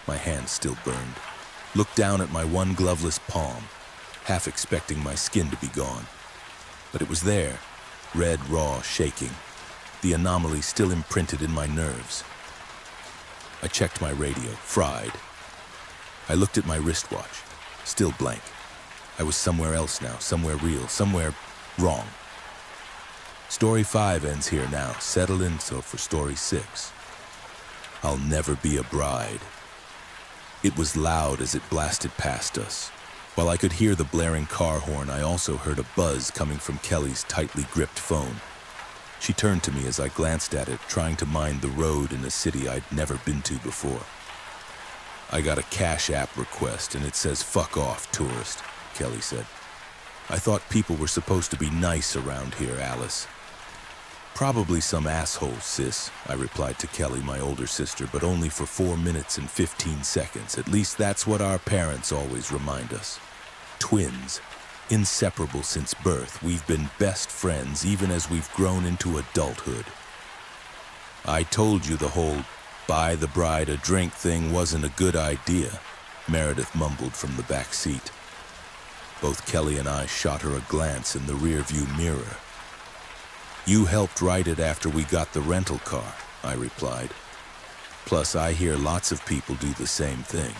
My hand still burned. Looked down at my one gloveless palm, half expecting my skin to be gone. But it was there, red, raw, shaking, the anomaly still imprinted in my nerves. I checked my radio, fried. I looked at my wristwatch, still blank. I was somewhere else now, somewhere real, somewhere wrong. Story 5 ends here now. Settle in for story 6. I'll never be a bride. It was loud as it blasted past us. While I could hear the blaring car horn, I also heard a buzz coming from Kelly's tightly gripped phone. She turned to me as I glanced at it, trying to mind the road in a city I'd never been to before. I got a Cash App request and it says, "Fuck off, tourist," Kelly said. I thought people were supposed to be nice around here, Alice. Probably some asshole, sis, I replied to Kelly, my older sister, but only for 4 minutes and 15 seconds. At least that's what our parents always remind us. Twins, inseparable since birth, we've been best friends even as we've grown into adulthood. I told you the whole buy the bride a drink thing wasn't a good idea, Meredith mumbled from the back seat. Both Kelly and I shot her a glance in the rearview mirror. You helped write it after we got the rental car, I replied. Plus, I hear lots of people do the same thing.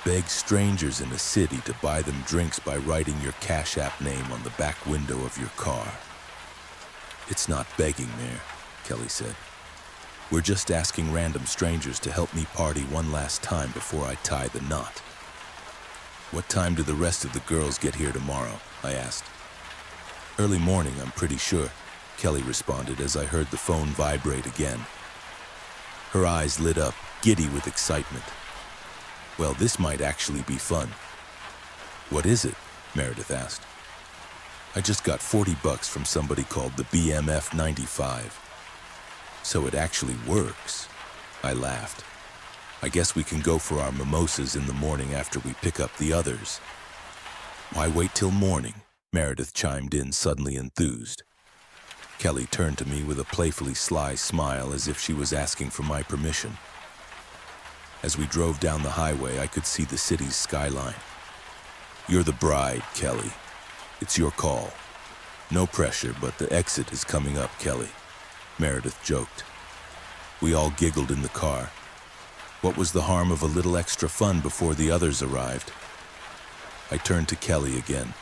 Beg strangers in a city to buy them drinks by writing your Cash App name on the back window of your car. It's not begging, Mayor, Kelly said. We're just asking random strangers to help me party one last time before I tie the knot. What time do the rest of the girls get here tomorrow? I asked. Early morning, I'm pretty sure, Kelly responded as I heard the phone vibrate again. Her eyes lit up, giddy with excitement. Well, this might actually be fun. What is it? Meredith asked. I just got $40 from somebody called the BMF 95. So it actually works. I laughed. I guess we can go for our mimosas in the morning after we pick up the others. Why wait till morning? Meredith chimed in, suddenly enthused. Kelly turned to me with a playfully sly smile as if she was asking for my permission. As we drove down the highway, I could see the city's skyline. You're the bride, Kelly. It's your call. No pressure, but the exit is coming up, Kelly, Meredith joked. We all giggled in the car. What was the harm of a little extra fun before the others arrived? I turned to Kelly again.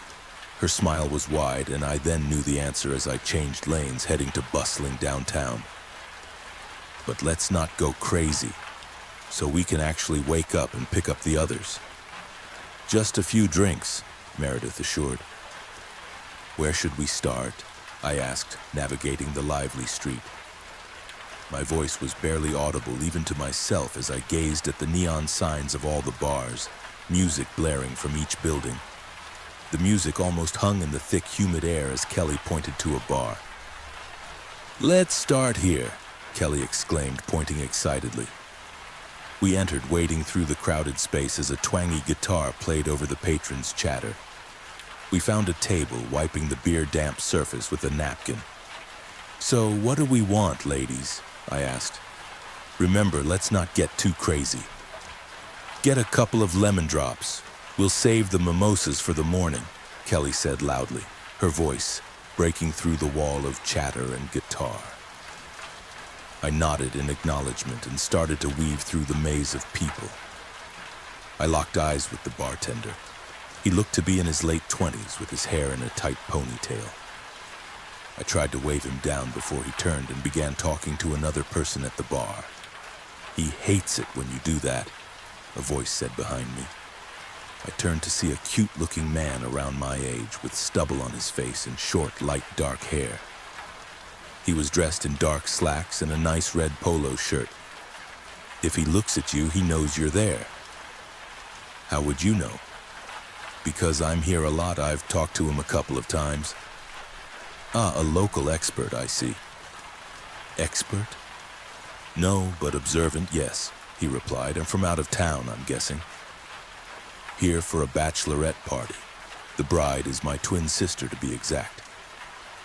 Her smile was wide, and I then knew the answer as I changed lanes, heading to bustling downtown. But let's not go crazy, so we can actually wake up and pick up the others. Just a few drinks, Meredith assured. Where should we start? I asked, navigating the lively street. My voice was barely audible even to myself as I gazed at the neon signs of all the bars, music blaring from each building. The music almost hung in the thick, humid air as Kelly pointed to a bar. Let's start here, Kelly exclaimed, pointing excitedly. We entered, wading through the crowded space as a twangy guitar played over the patrons' chatter. We found a table, wiping the beer-damp surface with a napkin. So what do we want, ladies? I asked. Remember, let's not get too crazy. Get a couple of lemon drops. We'll save the mimosas for the morning, Kelly said loudly, her voice breaking through the wall of chatter and guitar. I nodded in acknowledgement and started to weave through the maze of people. I locked eyes with the bartender. He looked to be in his late 20s with his hair in a tight ponytail. I tried to wave him down before he turned and began talking to another person at the bar. He hates it when you do that, a voice said behind me. I turned to see a cute-looking man around my age with stubble on his face and short, light dark hair. He was dressed in dark slacks and a nice red polo shirt. If he looks at you, he knows you're there. How would you know? Because I'm here a lot, I've talked to him a couple of times. Ah, a local expert, I see. Expert? No, but observant, yes, he replied, and from out of town, I'm guessing. Here for a bachelorette party. The bride is my twin sister, to be exact.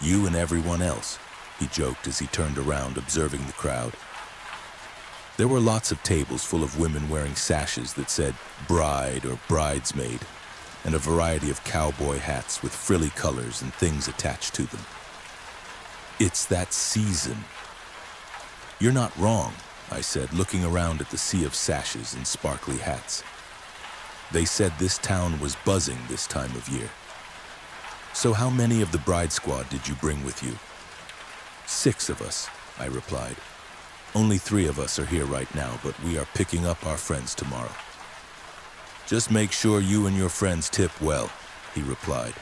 You and everyone else, he joked as he turned around, observing the crowd. There were lots of tables full of women wearing sashes that said bride or bridesmaid, and a variety of cowboy hats with frilly colors and things attached to them. It's that season. You're not wrong, I said, looking around at the sea of sashes and sparkly hats. They said this town was buzzing this time of year. So how many of the bride squad did you bring with you? 6 of us, I replied. Only 3 of us are here right now, but we are picking up our friends tomorrow. Just make sure you and your friends tip well, he replied.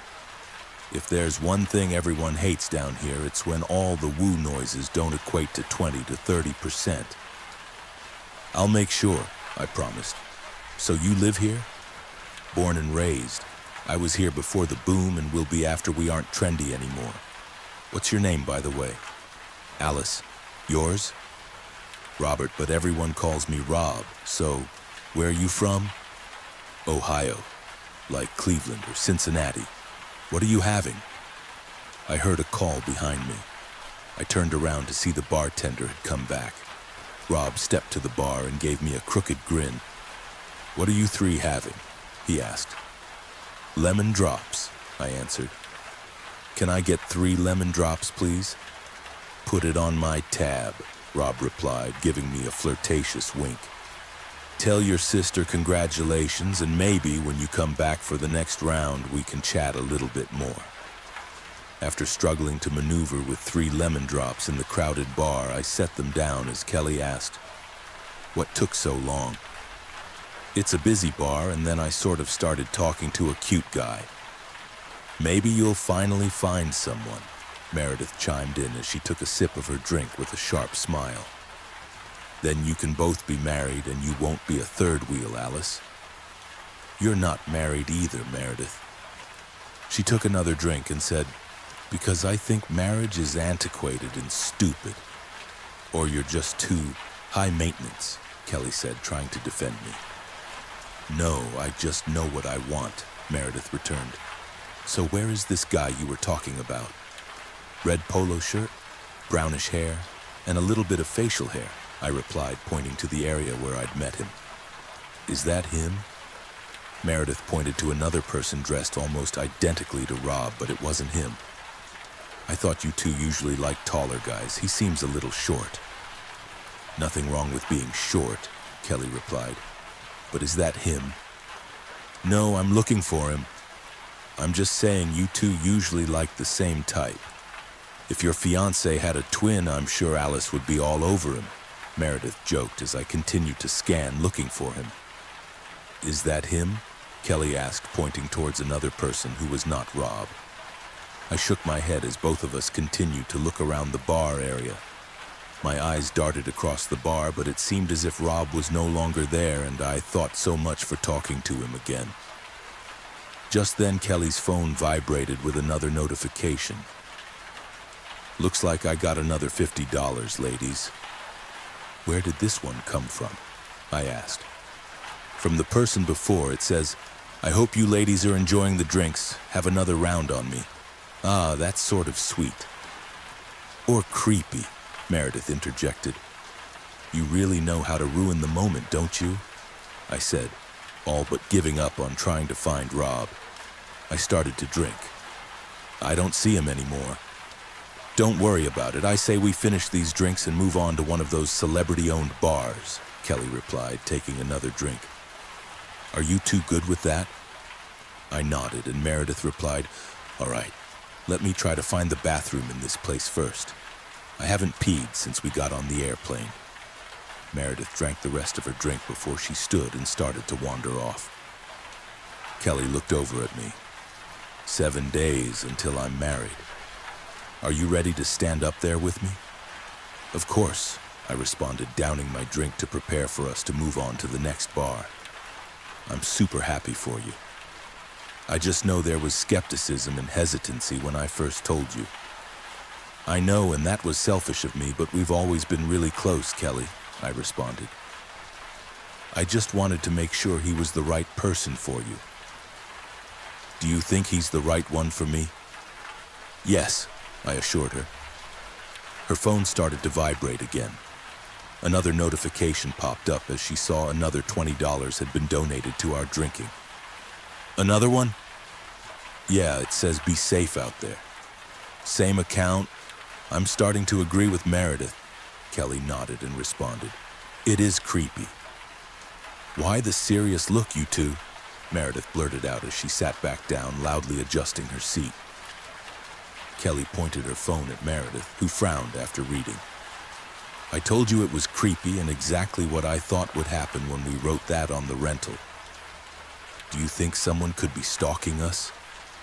If there's one thing everyone hates down here, it's when all the woo noises don't equate to 20 to 30%. I'll make sure, I promised. So you live here? Born and raised. I was here before the boom and will be after we aren't trendy anymore. What's your name, by the way? Alice. Yours? Robert, but everyone calls me Rob, so where are you from? Ohio, like Cleveland or Cincinnati. What are you having? I heard a call behind me. I turned around to see the bartender had come back. Rob stepped to the bar and gave me a crooked grin. What are you 3 having? He asked. Lemon drops, I answered. Can I get 3 lemon drops, please? Put it on my tab, Rob replied, giving me a flirtatious wink. Tell your sister congratulations, and maybe when you come back for the next round, we can chat a little bit more. After struggling to maneuver with 3 lemon drops in the crowded bar, I set them down as Kelly asked, "What took so long?" "It's a busy bar," and then I sort of started talking to a cute guy. "Maybe you'll finally find someone," Meredith chimed in as she took a sip of her drink with a sharp smile. "Then you can both be married and you won't be a third wheel, Alice." "You're not married either, Meredith." She took another drink and said, "Because I think marriage is antiquated and stupid. Or you're just too high maintenance," Kelly said, trying to defend me. "No, I just know what I want," Meredith returned. "So where is this guy you were talking about? Red polo shirt, brownish hair, and a little bit of facial hair," I replied, pointing to the area where I'd met him. "Is that him?" Meredith pointed to another person dressed almost identically to Rob, but it wasn't him. "I thought you two usually liked taller guys. He seems a little short." "Nothing wrong with being short," Kelly replied. "But is that him?" "No, I'm looking for him. I'm just saying you two usually like the same type. If your fiancé had a twin, I'm sure Alice would be all over him," Meredith joked as I continued to scan, looking for him. "Is that him?" Kelly asked, pointing towards another person who was not Rob. I shook my head as both of us continued to look around the bar area. My eyes darted across the bar, but it seemed as if Rob was no longer there, and I thought so much for talking to him again. Just then, Kelly's phone vibrated with another notification. "Looks like I got another $50, ladies." "Where did this one come from?" I asked. "From the person before. It says, 'I hope you ladies are enjoying the drinks. Have another round on me.'" "Ah, that's sort of sweet." "Or creepy," Meredith interjected. "You really know how to ruin the moment, don't you?" I said, all but giving up on trying to find Rob. I started to drink. "I don't see him anymore." "Don't worry about it. I say we finish these drinks and move on to one of those celebrity-owned bars," Kelly replied, taking another drink. "Are you two good with that?" I nodded, and Meredith replied, "All right, let me try to find the bathroom in this place first. I haven't peed since we got on the airplane." Meredith drank the rest of her drink before she stood and started to wander off. Kelly looked over at me. 7 days until I'm married. Are you ready to stand up there with me?" "Of course," I responded, downing my drink to prepare for us to move on to the next bar. "I'm super happy for you. I just know there was skepticism and hesitancy when I first told you." "I know, and that was selfish of me, but we've always been really close, Kelly," I responded. "I just wanted to make sure he was the right person for you." "Do you think he's the right one for me?" "Yes," I assured her. Her phone started to vibrate again. Another notification popped up as she saw another $20 had been donated to our drinking. "Another one?" "Yeah, it says be safe out there." "Same account? I'm starting to agree with Meredith." Kelly nodded and responded. "It is creepy." "Why the serious look, you two?" Meredith blurted out as she sat back down, loudly adjusting her seat. Kelly pointed her phone at Meredith, who frowned after reading. "I told you it was creepy and exactly what I thought would happen when we wrote that on the rental." "Do you think someone could be stalking us?"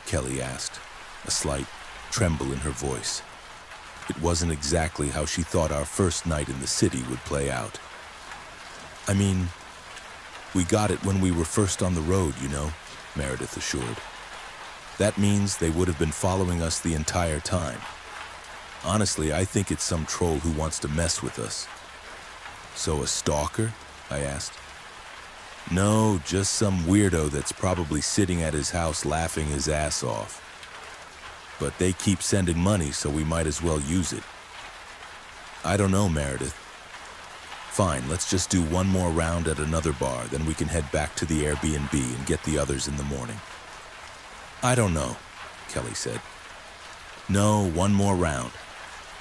Kelly asked, a slight tremble in her voice. It wasn't exactly how she thought our first night in the city would play out. "I mean, we got it when we were first on the road, you know," Meredith assured. "That means they would have been following us the entire time. Honestly, I think it's some troll who wants to mess with us." "So a stalker?" I asked. "No, just some weirdo that's probably sitting at his house laughing his ass off. But they keep sending money, so we might as well use it." "I don't know, Meredith." "Fine, let's just do one more round at another bar, then we can head back to the Airbnb and get the others in the morning." "I don't know," Kelly said. No, one more round.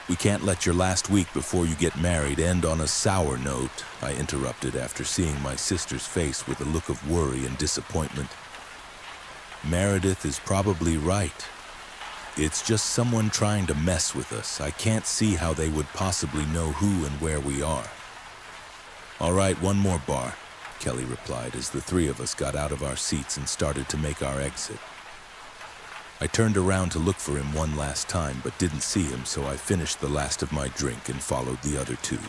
We can't let your last week before you get married end on a sour note, I interrupted after seeing my sister's face with a look of worry and disappointment. Meredith is probably right. It's just someone trying to mess with us. I can't see how they would possibly know who and where we are. All right, one more bar, Kelly replied as the three of us got out of our seats and started to make our exit. I turned around to look for him one last time, but didn't see him, so I finished the last of my drink and followed the other two.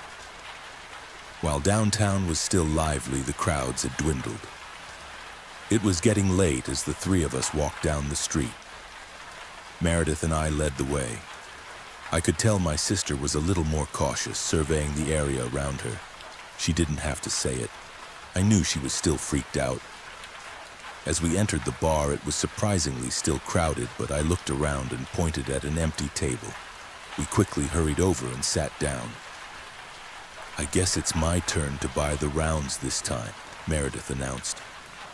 While downtown was still lively, the crowds had dwindled. It was getting late as the three of us walked down the street. Meredith and I led the way. I could tell my sister was a little more cautious, surveying the area around her. She didn't have to say it. I knew she was still freaked out. As we entered the bar, it was surprisingly still crowded, but I looked around and pointed at an empty table. We quickly hurried over and sat down. I guess it's my turn to buy the rounds this time, Meredith announced.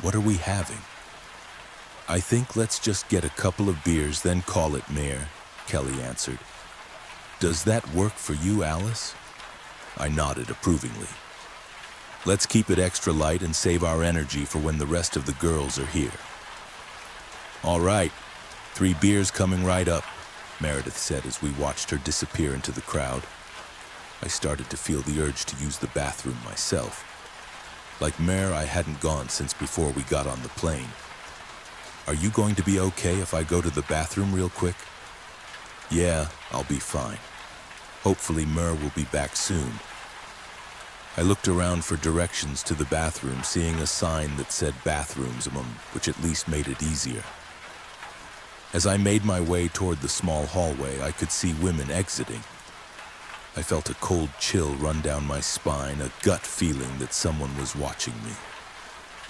What are we having? I think let's just get a couple of beers, then call it Mayor, Kelly answered. Does that work for you, Alice? I nodded approvingly. Let's keep it extra light and save our energy for when the rest of the girls are here. All right, 3 beers coming right up, Meredith said as we watched her disappear into the crowd. I started to feel the urge to use the bathroom myself. Like Mare, I hadn't gone since before we got on the plane. Are you going to be okay if I go to the bathroom real quick? Yeah, I'll be fine. Hopefully Mare will be back soon. I looked around for directions to the bathroom, seeing a sign that said bathrooms, which at least made it easier. As I made my way toward the small hallway, I could see women exiting. I felt a cold chill run down my spine, a gut feeling that someone was watching me.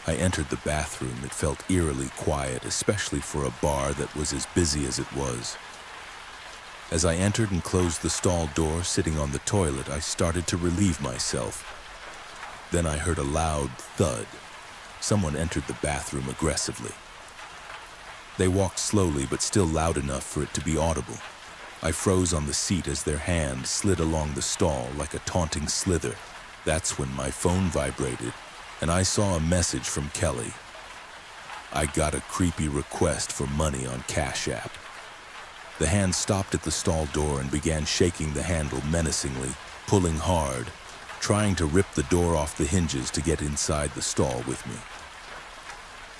I entered the bathroom. It felt eerily quiet, especially for a bar that was as busy as it was. As I entered and closed the stall door, sitting on the toilet, I started to relieve myself. Then I heard a loud thud. Someone entered the bathroom aggressively. They walked slowly, but still loud enough for it to be audible. I froze on the seat as their hand slid along the stall like a taunting slither. That's when my phone vibrated, and I saw a message from Kelly. I got a creepy request for money on Cash App. The hand stopped at the stall door and began shaking the handle menacingly, pulling hard, trying to rip the door off the hinges to get inside the stall with me.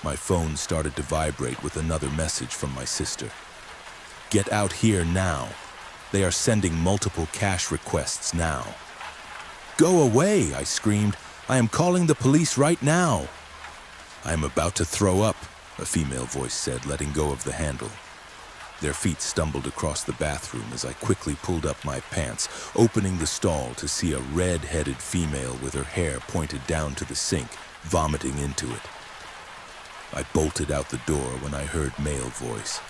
My phone started to vibrate with another message from my sister. Get out here now. They are sending multiple cash requests now. Go away, I screamed. I am calling the police right now. I am about to throw up, a female voice said, letting go of the handle. Their feet stumbled across the bathroom as I quickly pulled up my pants, opening the stall to see a red-headed female with her hair pointed down to the sink, vomiting into it. I bolted out the door when I heard male voice.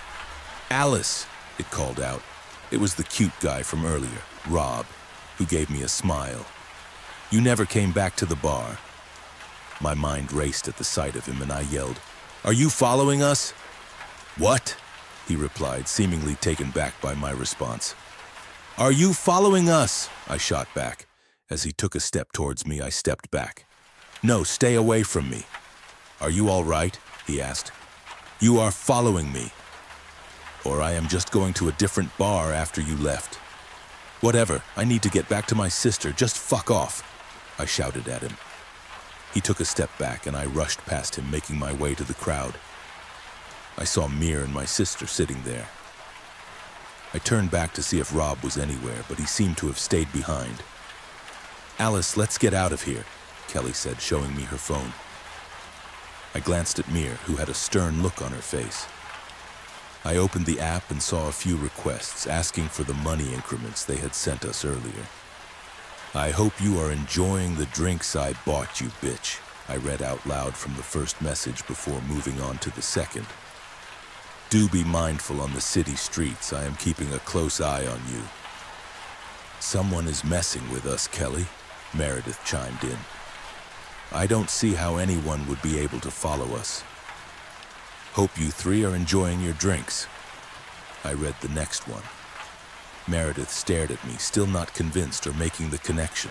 Alice, it called out. It was the cute guy from earlier, Rob, who gave me a smile. You never came back to the bar. My mind raced at the sight of him and I yelled, Are you following us? What? He replied, seemingly taken back by my response. Are you following us? I shot back. As he took a step towards me, I stepped back. No, stay away from me. Are you all right? He asked. You are following me. Or I am just going to a different bar after you left. Whatever, I need to get back to my sister. Just fuck off, I shouted at him. He took a step back and I rushed past him, making my way to the crowd. I saw Mir and my sister sitting there. I turned back to see if Rob was anywhere, but he seemed to have stayed behind. Alice, let's get out of here, Kelly said, showing me her phone. I glanced at Mir, who had a stern look on her face. I opened the app and saw a few requests asking for the money increments they had sent us earlier. I hope you are enjoying the drinks I bought you, bitch, I read out loud from the first message before moving on to the second. Do be mindful on the city streets. I am keeping a close eye on you. Someone is messing with us, Kelly, Meredith chimed in. I don't see how anyone would be able to follow us. Hope you three are enjoying your drinks. I read the next one. Meredith stared at me, still not convinced or making the connection.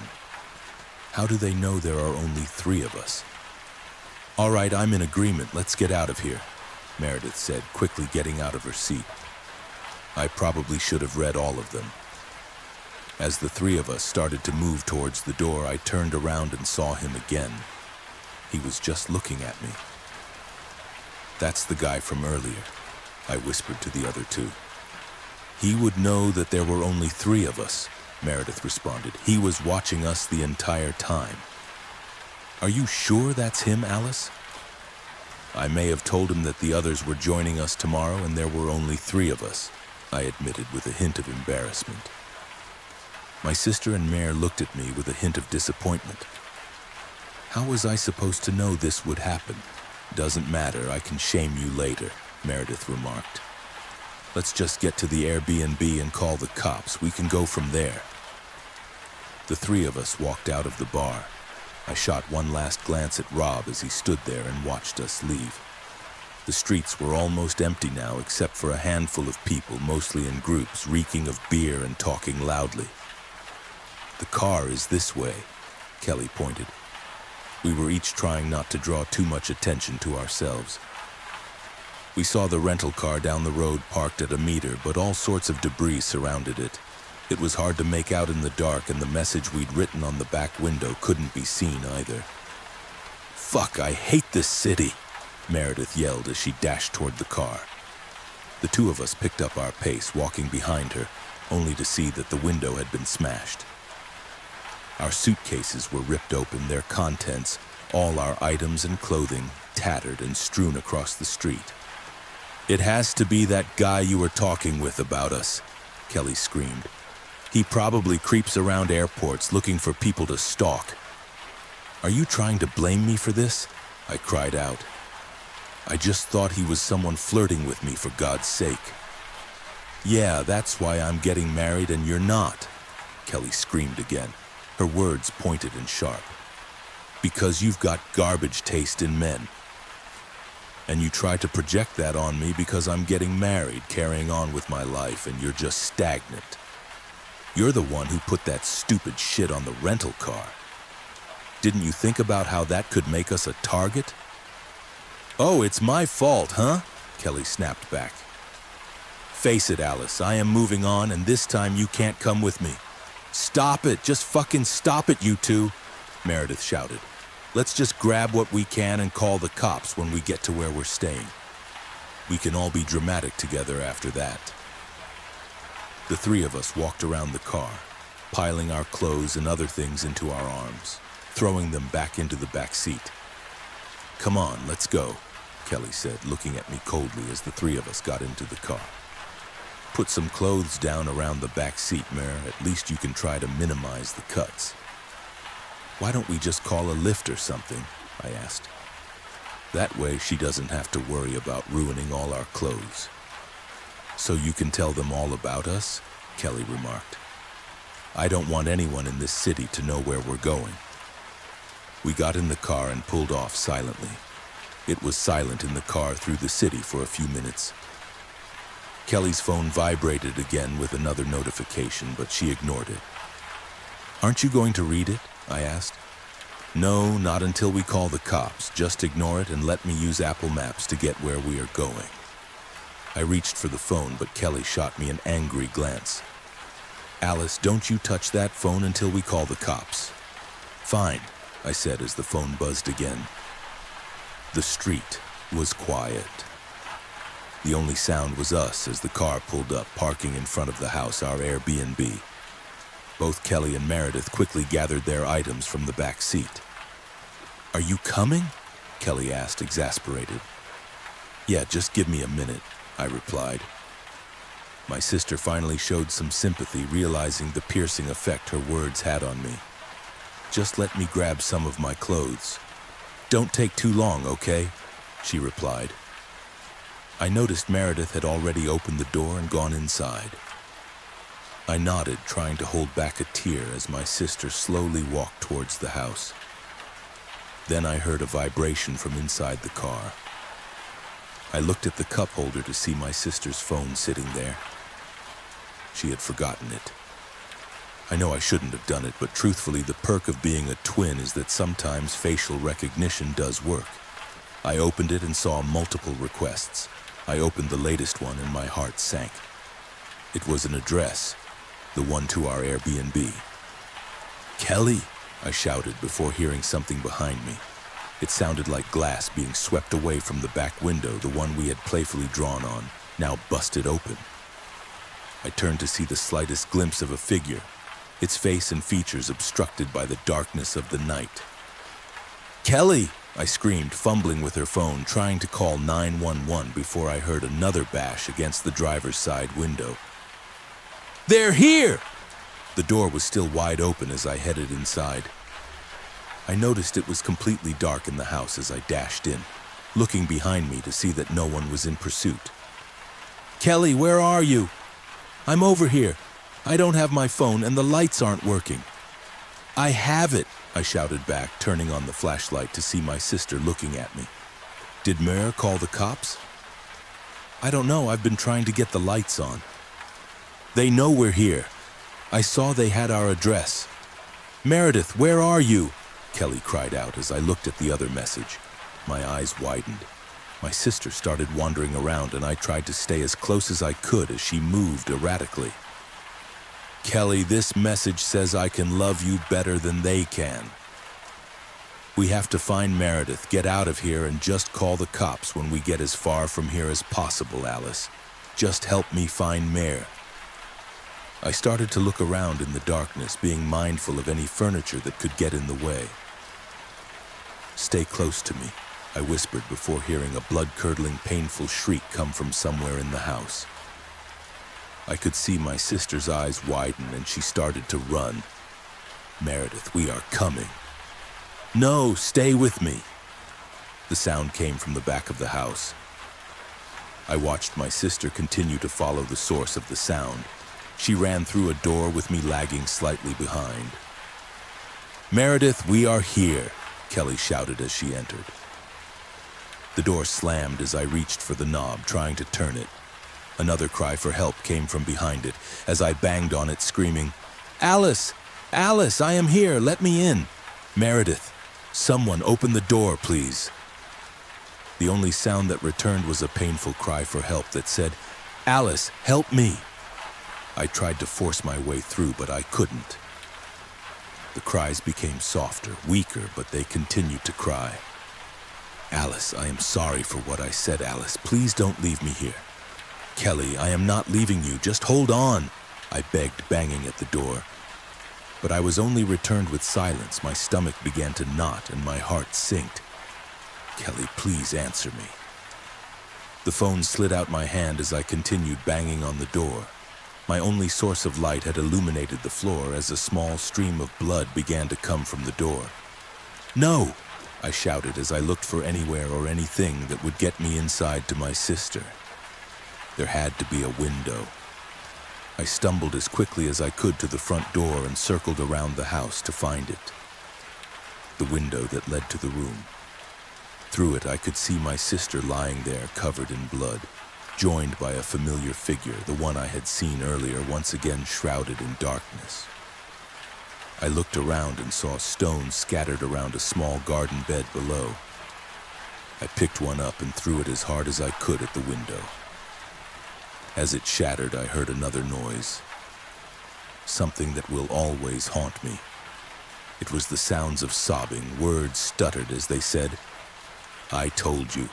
How do they know there are only 3 of us? All right, I'm in agreement. Let's get out of here, Meredith said, quickly getting out of her seat. I probably should have read all of them. As the 3 of us started to move towards the door, I turned around and saw him again. He was just looking at me. That's the guy from earlier, I whispered to the other 2. He would know that there were only 3 of us, Meredith responded. He was watching us the entire time. Are you sure that's him, Alice? I may have told him that the others were joining us tomorrow and there were only 3 of us, I admitted with a hint of embarrassment. My sister and Mare looked at me with a hint of disappointment. How was I supposed to know this would happen? Doesn't matter, I can shame you later, Meredith remarked. Let's just get to the Airbnb and call the cops. We can go from there. The 3 of us walked out of the bar. I shot one last glance at Rob as he stood there and watched us leave. The streets were almost empty now, except for a handful of people, mostly in groups, reeking of beer and talking loudly. The car is this way, Kelly pointed. We were each trying not to draw too much attention to ourselves. We saw the rental car down the road parked at a meter, but all sorts of debris surrounded it. It was hard to make out in the dark, and the message we'd written on the back window couldn't be seen either. Fuck, I hate this city, Meredith yelled as she dashed toward the car. The 2 of us picked up our pace, walking behind her, only to see that the window had been smashed. Our suitcases were ripped open, their contents, all our items and clothing, tattered and strewn across the street. It has to be that guy you were talking with about us, Kelly screamed. He probably creeps around airports looking for people to stalk. Are you trying to blame me for this? I cried out. I just thought he was someone flirting with me, for God's sake. Yeah, that's why I'm getting married and you're not, Kelly screamed again, her words pointed and sharp. Because you've got garbage taste in men. And you try to project that on me because I'm getting married, carrying on with my life, and you're just stagnant. You're the one who put that stupid shit on the rental car. Didn't you think about how that could make us a target? Oh, it's my fault, huh? Kelly snapped back. Face it, Alice, I am moving on, and this time you can't come with me. Stop it, just fucking stop it, you 2, Meredith shouted. Let's just grab what we can and call the cops when we get to where we're staying. We can all be dramatic together after that. The 3 of us walked around the car, piling our clothes and other things into our arms, throwing them back into the back seat. Come on, let's go, Kelly said, looking at me coldly as the 3 of us got into the car. Put some clothes down around the back seat, Mare. At least you can try to minimize the cuts. Why don't we just call a lift or something? I asked. That way she doesn't have to worry about ruining all our clothes. So you can tell them all about us? Kelly remarked. I don't want anyone in this city to know where we're going. We got in the car and pulled off silently. It was silent in the car through the city for a few minutes. Kelly's phone vibrated again with another notification, but she ignored it. Aren't you going to read it? I asked. No, not until we call the cops. Just ignore it and let me use Apple Maps to get where we are going. I reached for the phone, but Kelly shot me an angry glance. Alice, don't you touch that phone until we call the cops. Fine, I said as the phone buzzed again. The street was quiet. The only sound was us as the car pulled up, parking in front of the house, our Airbnb. Both Kelly and Meredith quickly gathered their items from the back seat. Are you coming? Kelly asked, exasperated. Yeah, just give me a minute, I replied. My sister finally showed some sympathy, realizing the piercing effect her words had on me. Just let me grab some of my clothes. Don't take too long, okay? She replied. I noticed Meredith had already opened the door and gone inside. I nodded, trying to hold back a tear as my sister slowly walked towards the house. Then I heard a vibration from inside the car. I looked at the cup holder to see my sister's phone sitting there. She had forgotten it. I know I shouldn't have done it, but truthfully, the perk of being a twin is that sometimes facial recognition does work. I opened it and saw multiple requests. I opened the latest one and my heart sank. It was an address, the one to our Airbnb. "Kelly," I shouted before hearing something behind me. It sounded like glass being swept away from the back window, the one we had playfully drawn on, now busted open. I turned to see the slightest glimpse of a figure, its face and features obstructed by the darkness of the night. "Kelly!" I screamed, fumbling with her phone, trying to call 911 before I heard another bash against the driver's side window. "They're here!" The door was still wide open as I headed inside. I noticed it was completely dark in the house as I dashed in, looking behind me to see that no one was in pursuit. "Kelly, where are you?" "I'm over here. I don't have my phone and the lights aren't working." "I have it," I shouted back, turning on the flashlight to see my sister looking at me. "Did Mayor call the cops?" "I don't know. I've been trying to get the lights on." "They know we're here. I saw they had our address." "Meredith, where are you?" Kelly cried out as I looked at the other message. My eyes widened. My sister started wandering around and I tried to stay as close as I could as she moved erratically. "Kelly, this message says I can love you better than they can. We have to find Meredith, get out of here, and just call the cops when we get as far from here as possible, Alice. Just help me find Mare." I started to look around in the darkness, being mindful of any furniture that could get in the way. "Stay close to me," I whispered before hearing a blood-curdling, painful shriek come from somewhere in the house. I could see my sister's eyes widen and she started to run. "Meredith, we are coming." "No, stay with me." The sound came from the back of the house. I watched my sister continue to follow the source of the sound. She ran through a door with me lagging slightly behind. "Meredith, we are here," Kelly shouted as she entered. The door slammed as I reached for the knob, trying to turn it. Another cry for help came from behind it as I banged on it, screaming, "Alice! Alice, I am here! Let me in! Meredith, someone open the door, please!" The only sound that returned was a painful cry for help that said, "Alice, help me!" I tried to force my way through, but I couldn't. The cries became softer, weaker, but they continued to cry. "Alice, I am sorry for what I said, Alice. Please don't leave me here." "Kelly, I am not leaving you. Just hold on," I begged, banging at the door. But I was only returned with silence. My stomach began to knot and my heart sinked. "Kelly, please answer me." The phone slid out my hand as I continued banging on the door. My only source of light had illuminated the floor as a small stream of blood began to come from the door. "No!" I shouted as I looked for anywhere or anything that would get me inside to my sister. There had to be a window. I stumbled as quickly as I could to the front door and circled around the house to find it. The window that led to the room. Through it, I could see my sister lying there covered in blood, joined by a familiar figure, the one I had seen earlier, once again shrouded in darkness. I looked around and saw stones scattered around a small garden bed below. I picked one up and threw it as hard as I could at the window. As it shattered, I heard another noise. Something that will always haunt me. It was the sounds of sobbing, words stuttered as they said, "I told you.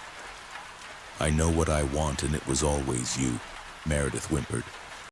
I know what I want and it was always you," Meredith whimpered.